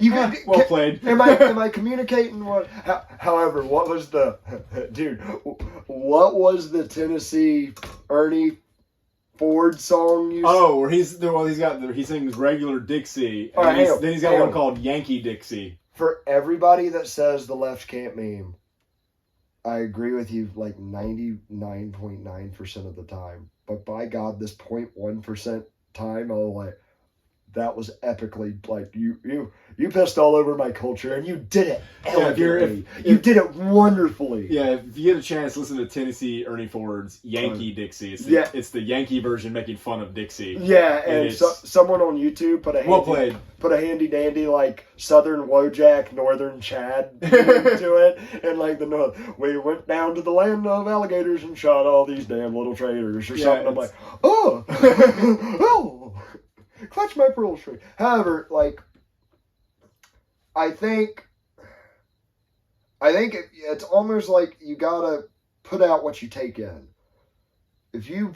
played. Am I communicating what? However, what was the Tennessee Ernie Ford song where he sings regular Dixie, and then he's got one called Yankee Dixie. For everybody that says the left can't meme, I agree with you like 99.9% of the time. But by God, this 0.1% time, I'm like, that was epically like you pissed all over my culture and you did it elegantly. You did it wonderfully. Yeah, if you get a chance, listen to Tennessee Ernie Ford's Yankee Dixie. It's the Yankee version making fun of Dixie. Yeah, and someone on YouTube put a handy dandy like Southern Wojak, Northern Chad to it, and like we went down to the land of alligators and shot all these damn little traitors or something. I'm like, oh, oh. Clutch my pearl string. However, like, I think it's almost like you gotta put out what you take in. If you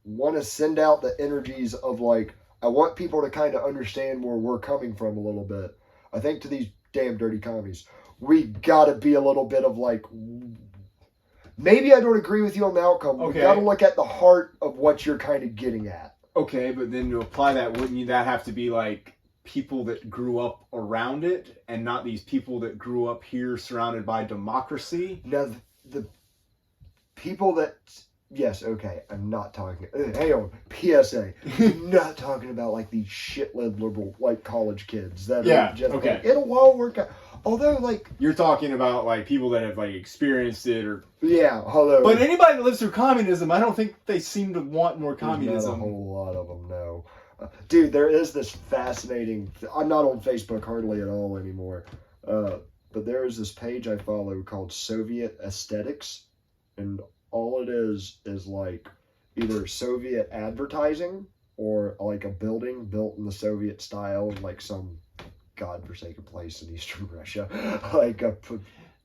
want to send out the energies of like, I want people to kind of understand where we're coming from a little bit. I think to these damn dirty commies, we gotta be a little bit of like, maybe I don't agree with you on the outcome. Okay. We gotta look at the heart of what you're kind of getting at. Okay, but then to apply that, wouldn't that have to be like people that grew up around it and not these people that grew up here surrounded by democracy? Now, the people that... Yes, okay, I'm not talking... Hang on, PSA. I'm not talking about like these shit-led liberal like college kids that are just okay. Like, it'll all work out. Although, like... You're talking about, like, people that have, like, experienced it or... Yeah, although... But anybody that lives through communism, I don't think they seem to want more communism. Not a whole lot of them, no. Dude, there is this fascinating... I'm not on Facebook hardly at all anymore. But there is this page I follow called Soviet Aesthetics. And all it is, like, either Soviet advertising or, like, a building built in the Soviet style, like some... godforsaken place in Eastern Russia. Like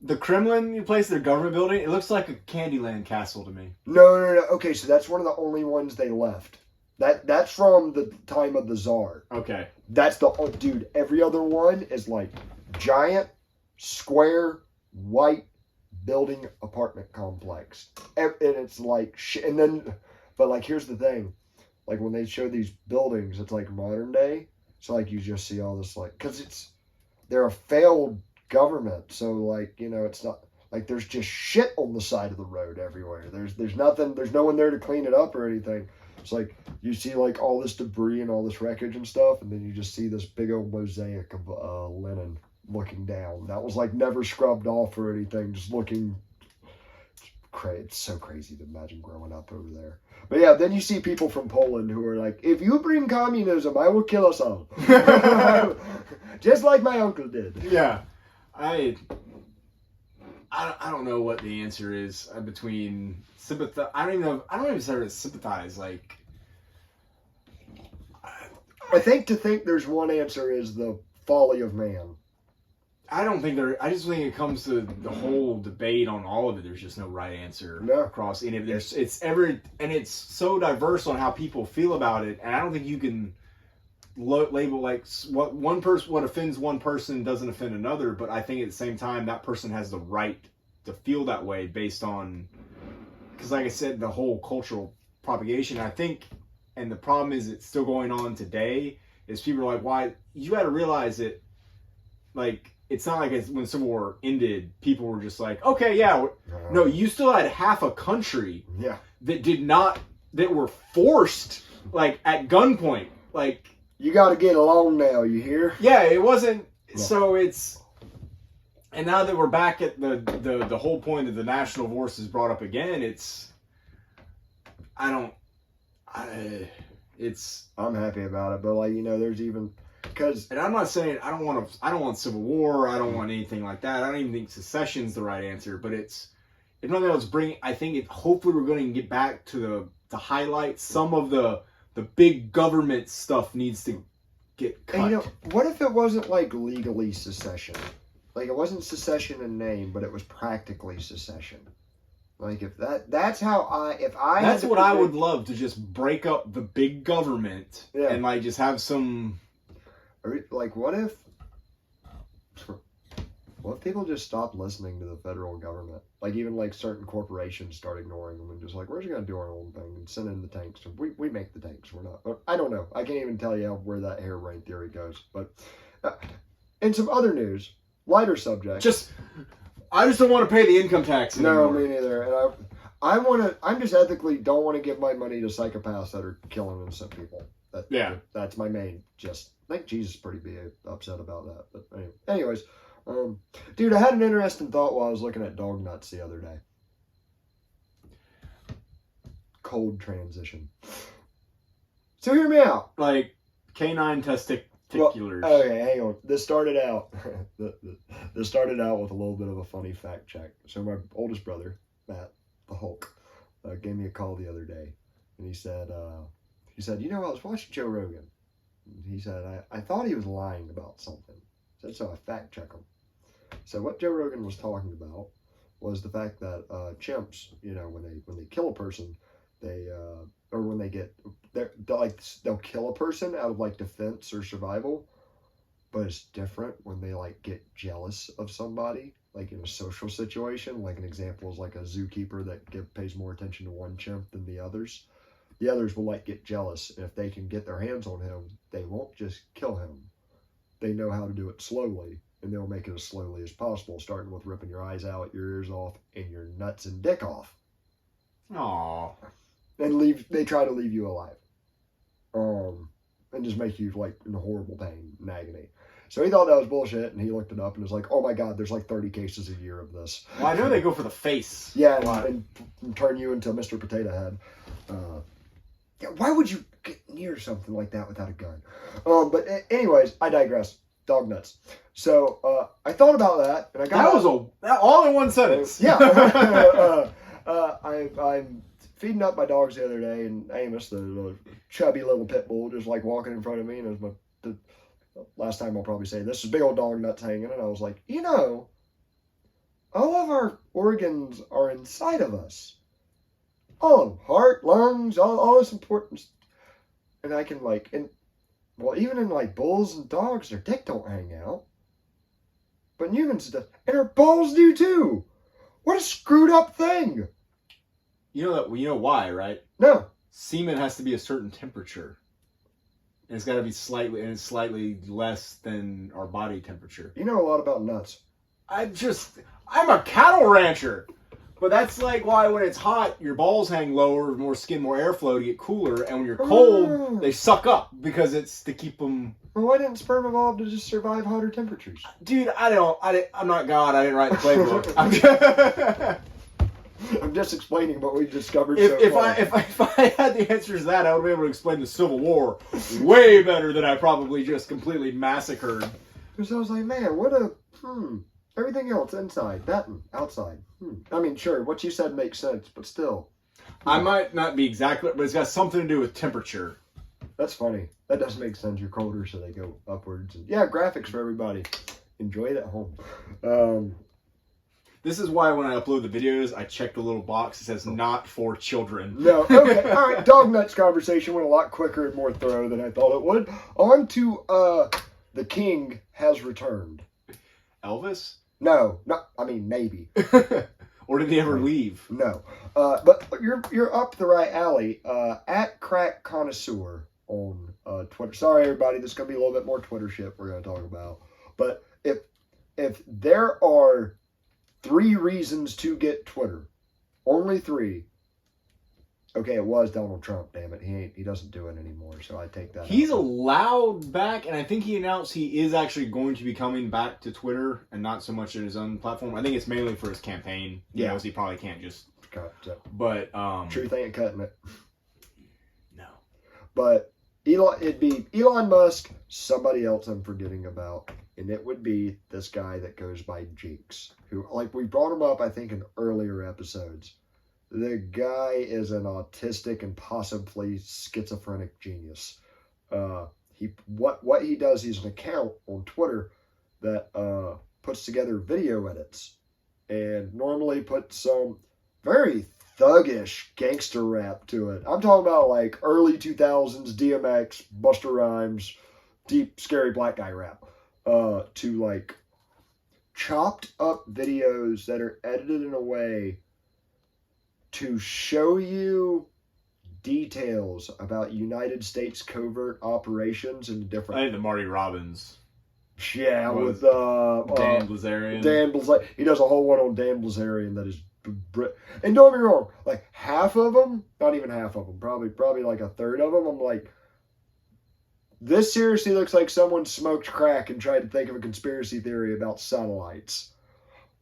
the Kremlin place, their government building, it looks like a Candyland castle to me. No. Okay, so that's one of the only ones they left. That's from the time of the Tsar. Okay. That's dude, every other one is like giant, square, white building apartment complex. And it's like and then but like here's the thing. Like when they show these buildings, it's like modern day. So, like, you just see all this, like, because they're a failed government. So, like, you know, it's not, like, there's just shit on the side of the road everywhere. There's nothing, there's no one there to clean it up or anything. It's like, you see, like, all this debris and all this wreckage and stuff, and then you just see this big old mosaic of linen looking down. That was, like, never scrubbed off or anything, just looking crazy. It's so crazy to imagine growing up over there. But yeah, then you see people from Poland who are like, if you bring communism, I will kill us all. Just like my uncle did. Yeah. I don't know what the answer is between sympathize. I don't even start to sympathize. Like, I think there's one answer is the folly of man. I don't think I just think it comes to the whole debate on all of it. There's just no right answer across any of it. It's so diverse on how people feel about it, and I don't think you can label like what offends one person doesn't offend another. But I think at the same time that person has the right to feel that way based on, because like I said, the whole cultural propagation. I think, and the problem is it's still going on today. Is people are like, why? You got to realize that, like. It's not like when Civil War ended, people were just like, okay, yeah. No, you still had half a country that were forced, like, at gunpoint. Like, you got to get along now, you hear? Yeah, it wasn't, so it's, and now that we're back at the whole point of the national voice is brought up again, I'm happy about it, but, like, there's even... And I'm not saying I don't want Civil War. I don't want anything like that. I don't even think secession's the right answer. But if nothing else, I think hopefully we're going to get back to highlight some of the big government stuff needs to get cut. And, what if it wasn't like legally secession? Like it wasn't secession in name, but it was practically secession. Like if that's what I would love to just break up the big government and like just have some. Like, what if people just stopped listening to the federal government? Like, even, like, certain corporations start ignoring them and just like, we're just going to do our own thing and send in the tanks. We make the tanks. We're not. I don't know. I can't even tell you where that harebrained theory goes. But in some other news, lighter subject. I just don't want to pay the income tax anymore. No, me neither. And I'm just ethically don't want to give my money to psychopaths that are killing innocent people. That's my main I think Jesus is pretty upset about that. But anyways, dude, I had an interesting thought while I was looking at dog nuts the other day. Cold transition. So hear me out. Like canine testiculars. Well, okay, hang on. This started out with a little bit of a funny fact check. So my oldest brother, Matt, the Hulk, gave me a call the other day, and he said, I was watching Joe Rogan. He said, I thought he was lying about something. So I fact check him. So what Joe Rogan was talking about was the fact that chimps, when they kill a person, they'll kill a person out of like defense or survival, but it's different when they like get jealous of somebody, like in a social situation. Like an example is like a zookeeper that pays more attention to one chimp than the others. The others will like get jealous, and if they can get their hands on him, they won't just kill him. They know how to do it slowly, and they'll make it as slowly as possible, starting with ripping your eyes out, your ears off, and your nuts and dick off. Aww. And they try to leave you alive. And just make you like in horrible pain and agony. So he thought that was bullshit, and he looked it up and was like, oh my God, there's like 30 cases a year of this. Well, I know they go for the face. Yeah, and turn you into Mr. Potato Head. Why would you get near something like that without a gun? But anyways, I digress. Dog nuts. So I thought about that, and I got all in one sentence. Yeah. I'm feeding up my dogs the other day, and Amos, the chubby little pit bull, just like walking in front of me, and it was the last time I'll probably say this is big old dog nuts hanging, and I was like, all of our organs are inside of us. All of them, heart, lungs, all this important. And I can even in like bulls and dogs, their dick don't hang out. But in humans it does. And our balls do too. What a screwed up thing. You know why, right? No. Semen has to be a certain temperature. And it's got to be slightly less than our body temperature. You know a lot about nuts. I'm a cattle rancher. But that's like why when it's hot, your balls hang lower, more skin, more airflow to get cooler. And when you're cold, they suck up because it's to keep them... Well, why didn't sperm evolve to just survive hotter temperatures? Dude, I'm not God. I didn't write the playbook. I'm just explaining what we discovered if I had the answers to that, I would be able to explain the Civil War way better than I probably just completely massacred. Because I was like, man, what a... Everything else inside, that and outside. I mean, sure, what you said makes sense, but still. I might not be exactly, but it's got something to do with temperature. That's funny. That does make sense. You're colder, so they go upwards. And, yeah, graphics for everybody. enjoy it at home. This is why when I upload the videos, I check the little box that says "not for children." No, okay, all right. Dog nuts conversation went a lot quicker and more thorough than I thought it would. On to the king has returned. Elvis? No, I mean maybe. Or did he ever leave? No, but you're up the right alley. At Crack Connoisseur on Twitter. Sorry, everybody, this is gonna be a little bit more Twitter shit we're gonna talk about. But if there are 3 reasons to get Twitter, only 3. Okay, it was Donald Trump. Damn it, he doesn't do it anymore. So I take that. He's allowed back, and I think he announced he is actually going to be coming back to Twitter and not so much at his own platform. I think it's mainly for his campaign. Yeah, because he probably can't just. Gotcha. But truth ain't cutting it. No. But it'd be Elon Musk. Somebody else I'm forgetting about. And it would be this guy that goes by Jinx, who, like, we brought him up, I think, in earlier episodes. The guy is an autistic and possibly schizophrenic genius. What he does, he's an account on Twitter that puts together video edits and normally puts some very thuggish gangster rap to it. I'm talking about like early 2000s DMX, Busta Rhymes, deep, scary black guy rap. To like chopped up videos that are edited in a way to show you details about United States covert operations and different. I think the Marty Robbins. Yeah, with Dan Blazarian. Dan Blazarian. He does a whole one on Dan Blazarian that is. And don't get me wrong, like half of them, not even half of them, probably like a third of them, I'm like, this seriously looks like someone smoked crack and tried to think of a conspiracy theory about satellites.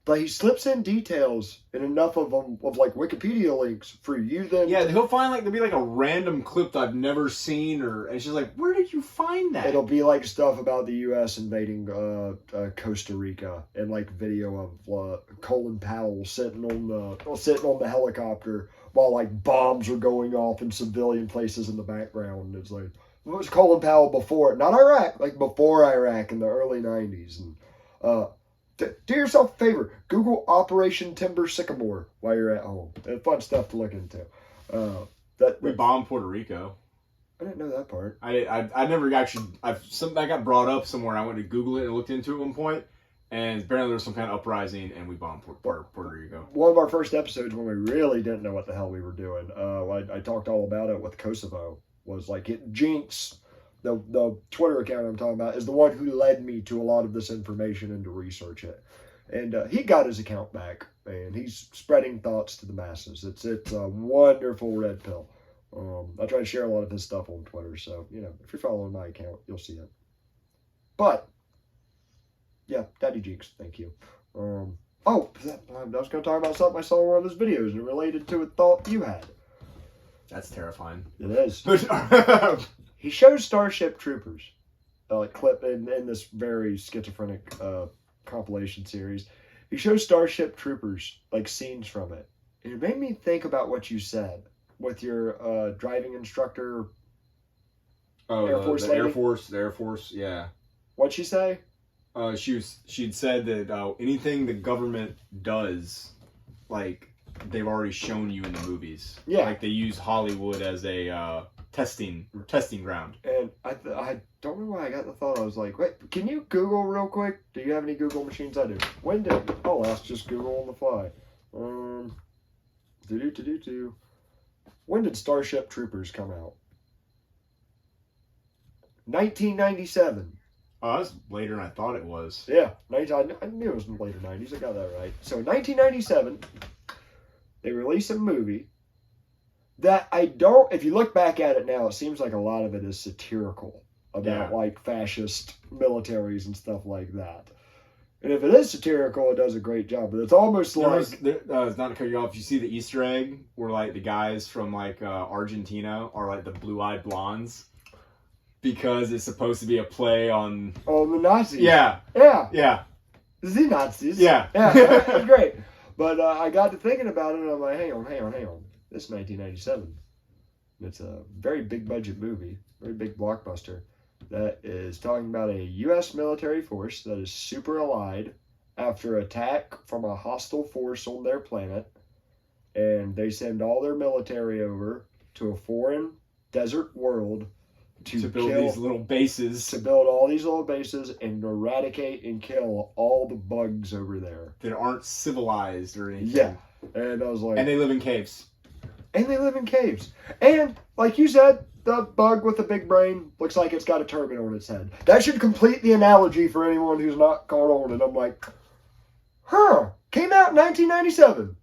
But he slips in details and enough of them, of like Wikipedia links for you then. Yeah, he'll find like, there'll be like a random clip that I've never seen, and it's just like, where did you find that? It'll be like stuff about the U.S. invading Costa Rica and like video of Colin Powell sitting on the helicopter while like bombs are going off in civilian places in the background. And it's like, it was Colin Powell before, not Iraq, like before Iraq in the early 90s. And do yourself a favor, Google Operation Timber Sycamore while you're at home. It's fun stuff to look into. We bombed Puerto Rico. I didn't know that part. I never actually, that got brought up somewhere. I went to Google it and looked into it at one point, and apparently there was some kind of uprising, and we bombed Puerto Rico. One of our first episodes when we really didn't know what the hell we were doing, I talked all about it with Kosovo. Was like Jinx, the Twitter account I'm talking about, is the one who led me to a lot of this information and to research it. And he got his account back, and he's spreading thoughts to the masses. It's a wonderful red pill. I try to share a lot of his stuff on Twitter, so if you're following my account, you'll see it. But yeah, Daddy Jinx, thank you. I was going to talk about something I saw in one of his videos and it related to a thought you had. That's terrifying. It is. He shows Starship Troopers, clip in this very schizophrenic compilation series. He shows Starship Troopers, like scenes from it. And it made me think about what you said with your driving instructor. Oh, the Air Force, yeah. What'd she say? She'd said that anything the government does, like, they've already shown you in the movies. Yeah. Like, they use Hollywood as a testing ground. And I don't know why I got the thought. I was like, wait, can you Google real quick? Do you have any Google machines? I do. When did... Oh, let's just Google on the fly. When did Starship Troopers come out? 1997. Oh, that's later than I thought it was. Yeah, I knew it was in the later 90s. I got that right. So, 1997, they released a movie that if you look back at it now, it seems like a lot of it is satirical about, like, fascist militaries and stuff like that. And if it is satirical, it does a great job. But it's almost like... not to cut you off, you see the Easter egg where, like, the guys from, like, Argentina are, like, the blue-eyed blondes? Because it's supposed to be a play on... Oh, the Nazis. Yeah. Yeah. Yeah. The Nazis. Yeah. Yeah, that's great. But I got to thinking about it, and I'm like, hang on. This is 1997. It's a very big budget movie, very big blockbuster. that is talking about a U.S. military force that is super allied after attack from a hostile force on their planet. And they send all their military over to a foreign desert world to build these little bases. To build all these little bases and eradicate and kill all the bugs over there. That aren't civilized or anything. Yeah. And I was like... And they live in caves. And, like you said, the bug with the big brain looks like it's got a turban on its head. That should complete the analogy for anyone who's not caught on. And I'm like, huh. Came out in 1997.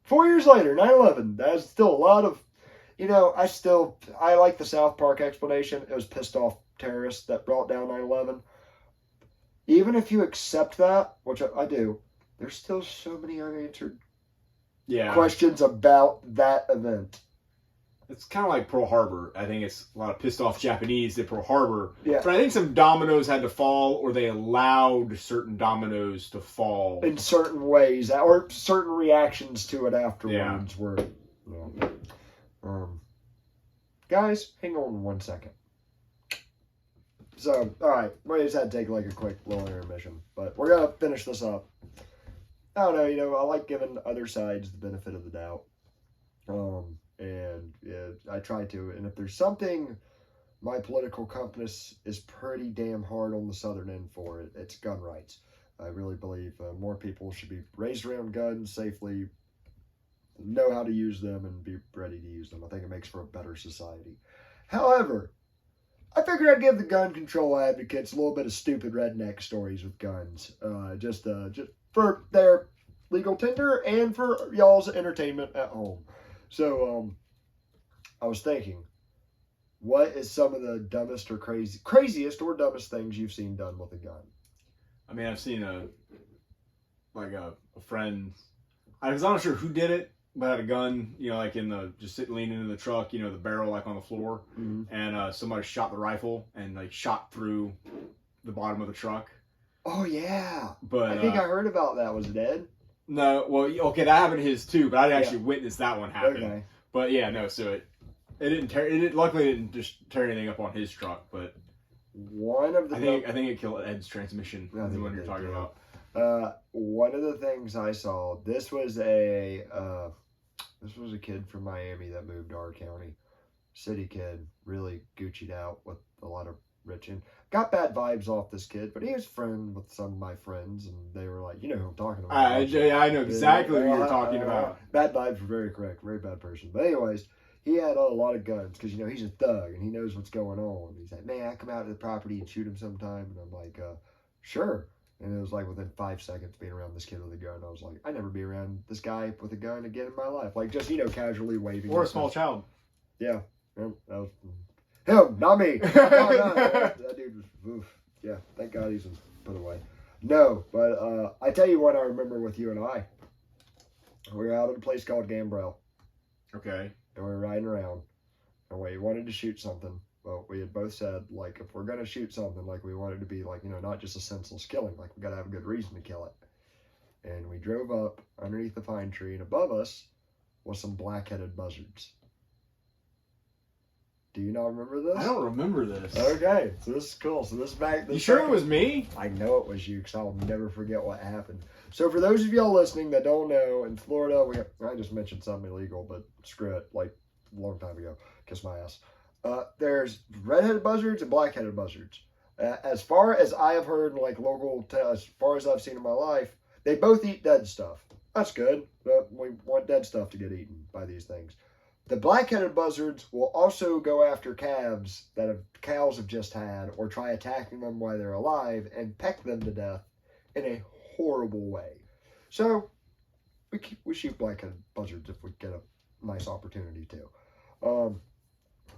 4 years later, 9/11. That's still a lot of... You know, I like the South Park explanation. It was pissed off terrorists that brought down 9/11. Even if you accept that, which I do, there's still so many unanswered questions about that event. It's kind of like Pearl Harbor. I think it's a lot of pissed off Japanese at Pearl Harbor. Yeah. But I think some dominoes had to fall, or they allowed certain dominoes to fall. In certain ways, or certain reactions to it afterwards were... You know, guys, hang on 1 second. So, alright, we just had to take like a quick little intermission, but we're going to finish this up. I don't know, you know, I like giving other sides the benefit of the doubt. And yeah, I try to, and if there's something my political compass is pretty damn hard on the southern end for, it's gun rights. I really believe more people should be raised around guns safely, know how to use them, and be ready to use them. I think it makes for a better society. However, I figured I'd give the gun control advocates a little bit of stupid redneck stories with guns, just for their legal tender and for y'all's entertainment at home. So, I was thinking, what is some of the dumbest or craziest or dumbest things you've seen done with a gun? I mean, I've seen a friend. I'm not sure who did it, but had a gun, you know, like just sitting leaning in the truck, you know, the barrel like on the floor, and somebody shot the rifle and like shot through the bottom of the truck. Oh yeah, but I think I heard about that. Was it Ed? No, well, okay, that happened to his too, but I didn't actually witness that one happen. Okay. But yeah, no, so it didn't tear. Luckily, it didn't just tear anything up on his truck, but one of the I think it killed Ed's transmission. That's the one you're talking about. One of the things I saw. This was a kid from Miami that moved to our county. City kid, really Gucci'd out with a lot of rich and got bad vibes off this kid, but he was friend with some of my friends, and they were like, you know who I'm talking about. I know exactly who you're talking about. Bad vibes were very correct, very bad person. But anyways, he had a lot of guns because, you know, he's a thug and he knows what's going on. He's like, man, I come out to the property and shoot him sometime. And I'm like, sure. And it was like within 5 seconds being around this kid with a gun, I was like, I'd never be around this guy with a gun again in my life. Like, just, you know, casually waving. Or a small child. Yeah. That was him, not me. No, that dude was, oof. Yeah, thank God he's put away. No, but I tell you what I remember with you and I. We were out at a place called Gambrell. Okay. And we were riding around. And we wanted to shoot something. Well, we had both said, like, if we're going to shoot something, like, we want it to be, like, you know, not just a senseless killing. Like, we got to have a good reason to kill it. And we drove up underneath the pine tree, and above us was some black-headed buzzards. Do you not remember this? I don't remember this. Okay, so this is cool. So this back. You sure it was me? I know it was you, because I'll never forget what happened. So for those of y'all listening that don't know, in Florida, I just mentioned something illegal, but screw it, like a long time ago. Kiss my ass. There's red-headed buzzards and black-headed buzzards. As far as I have heard, like as far as I've seen in my life, they both eat dead stuff. That's good, but we want dead stuff to get eaten by these things. The black-headed buzzards will also go after calves that cows have just had, or try attacking them while they're alive and peck them to death in a horrible way. So we shoot black-headed buzzards if we get a nice opportunity to.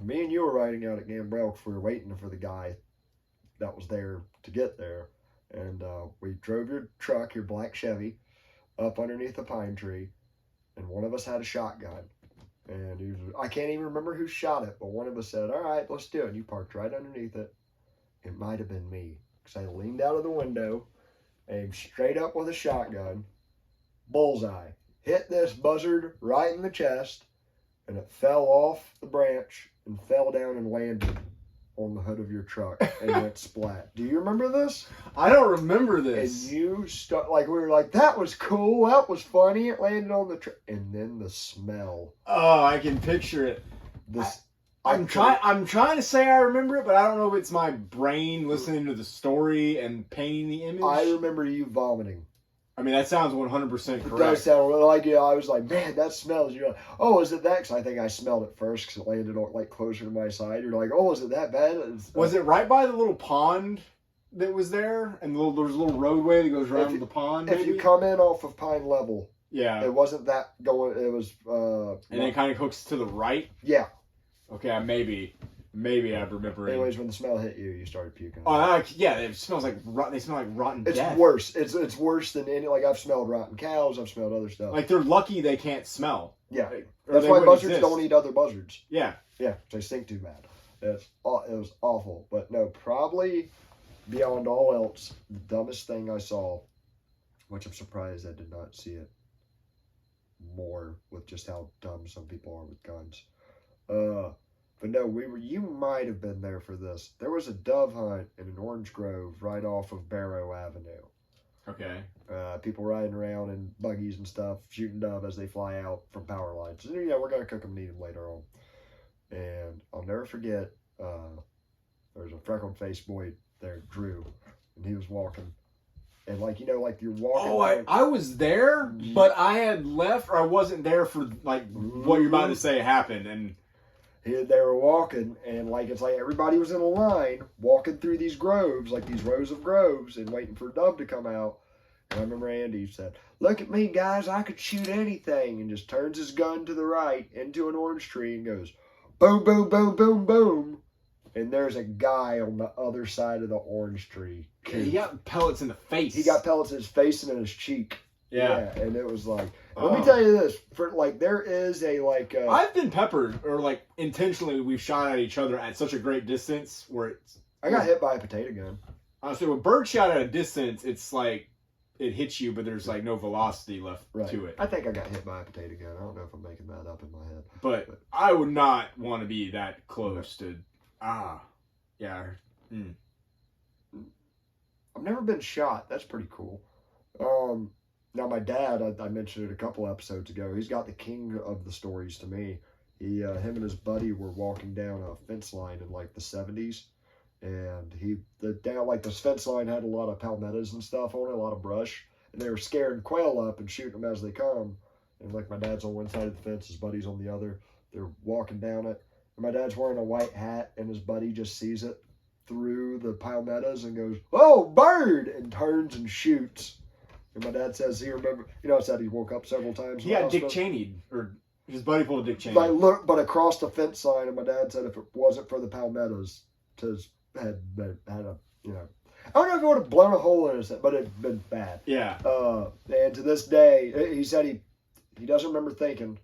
Me and you were riding out at Gambrell because we were waiting for the guy that was there to get there, and we drove your truck, your black Chevy, up underneath the pine tree, and one of us had a shotgun. And I can't even remember who shot it, but one of us said, all right, let's do it. And you parked right underneath it. It might have been me, because I leaned out of the window, aimed straight up with a shotgun, bullseye, hit this buzzard right in the chest, and it fell off the branch and fell down and landed on the hood of your truck and went splat. Do you remember this? I don't remember And this. you like we were like, that was cool, that was funny. It landed on the truck, and then the smell. Oh, I can picture it. This. I'm trying to say I remember it, but I don't know if it's my brain listening to the story and painting the image. I remember you vomiting. I mean, that sounds 100% It correct. does sound like, yeah, I was like, man, that smells. You're like, oh, is it that? Because I think I smelled it first because it landed on, like, closer to my side. You're like, oh, is it that bad? Was it right by the little pond that was there? And there's a little roadway that goes around the pond, If you come in off of Pine Level, yeah. it wasn't that going, it was... and then it kind of hooks to the right? Yeah. Okay, maybe I remember it. Anyways, when the smell hit you, you started puking. Oh, yeah, it smells like they smell like rotten It's death. worse. It's worse than any, like, I've smelled rotten cows, I've smelled other stuff. Like, they're lucky they can't smell. Yeah. Like, That's why buzzards don't eat other buzzards. Yeah. Yeah, they stink too bad. It was awful. But no, probably beyond all else, the dumbest thing I saw, which I'm surprised I did not see it more with just how dumb some people are with guns. But no, you might have been there for this. There was a dove hunt in an orange grove right off of Barrow Avenue. Okay. People riding around in buggies and stuff, shooting dove as they fly out from power lines. And, yeah, we're going to cook them and eat them later on. And I'll never forget, there was a freckled-faced boy there, Drew, and he was walking. And, like, you know, like you're walking. Oh, I was there, but I had left, or I wasn't there for, like, what you're about to say happened. And they were walking, and, like, it's like everybody was in a line walking through these groves, like these rows of groves, and waiting for a dove to come out. And I remember Andy said, "Look at me, guys, I could shoot anything," and just turns his gun to the right into an orange tree and goes, boom, boom, boom, boom, boom. And there's a guy on the other side of the orange tree. he got pellets in the face. He got pellets in his face and in his cheek. Yeah. And it was like, let me tell you this, for like, there is a like. I've been peppered, or like intentionally, we've shot at each other at such a great distance where it's. I got hit by a potato gun. Honestly, when bird shot at a distance, it's like it hits you, but there's like no velocity left to it. I think I got hit by a potato gun. I don't know if I'm making that up in my head. But I would not want to be that close to. Yeah. Mm. I've never been shot. That's pretty cool. Now my dad, I mentioned it a couple episodes ago. He's got the king of the stories to me. Him and his buddy were walking down a fence line in like the 70s, and this fence line had a lot of palmettos and stuff on it, a lot of brush, and they were scaring quail up and shooting them as they come. And like my dad's on one side of the fence, his buddy's on the other. They're walking down it, and my dad's wearing a white hat, and his buddy just sees it through the palmettos and goes, "Oh, bird!" and turns and shoots. And my dad says he remember, I said he woke up several times. He got Dick Cheney, or his buddy pulled a Dick Cheney. Like, look, but across the fence line, and my dad said if it wasn't for the palmettos, had a, I don't know if it would have blown a hole in his head, but it'd been bad. Yeah. And to this day, he said he doesn't remember thinking,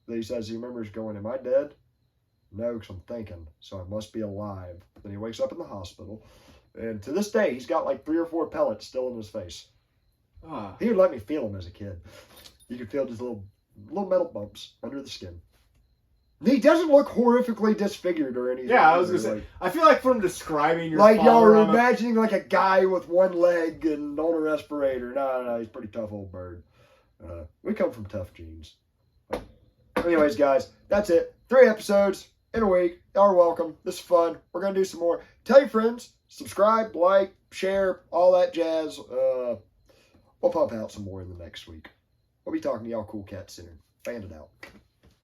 but he says he remembers going, "Am I dead?" "No, because I'm thinking, so I must be alive." Then he wakes up in the hospital, and to this day, he's got like 3 or 4 pellets still in his face. He would let me feel them as a kid. You could feel just little metal bumps under the skin. He doesn't look horrifically disfigured or anything. Yeah, I was gonna say. I feel like from describing your like y'all father, are imagining like a guy with one leg and on a respirator. No, he's a pretty tough old bird. We come from tough genes. Anyways, guys, that's it. 3 episodes in a week. Y'all are welcome. This is fun. We're gonna do some more. Tell your friends. Subscribe, like, share, all that jazz. We'll pump out some more in the next week. We'll be talking to y'all cool cats soon. Bandit out.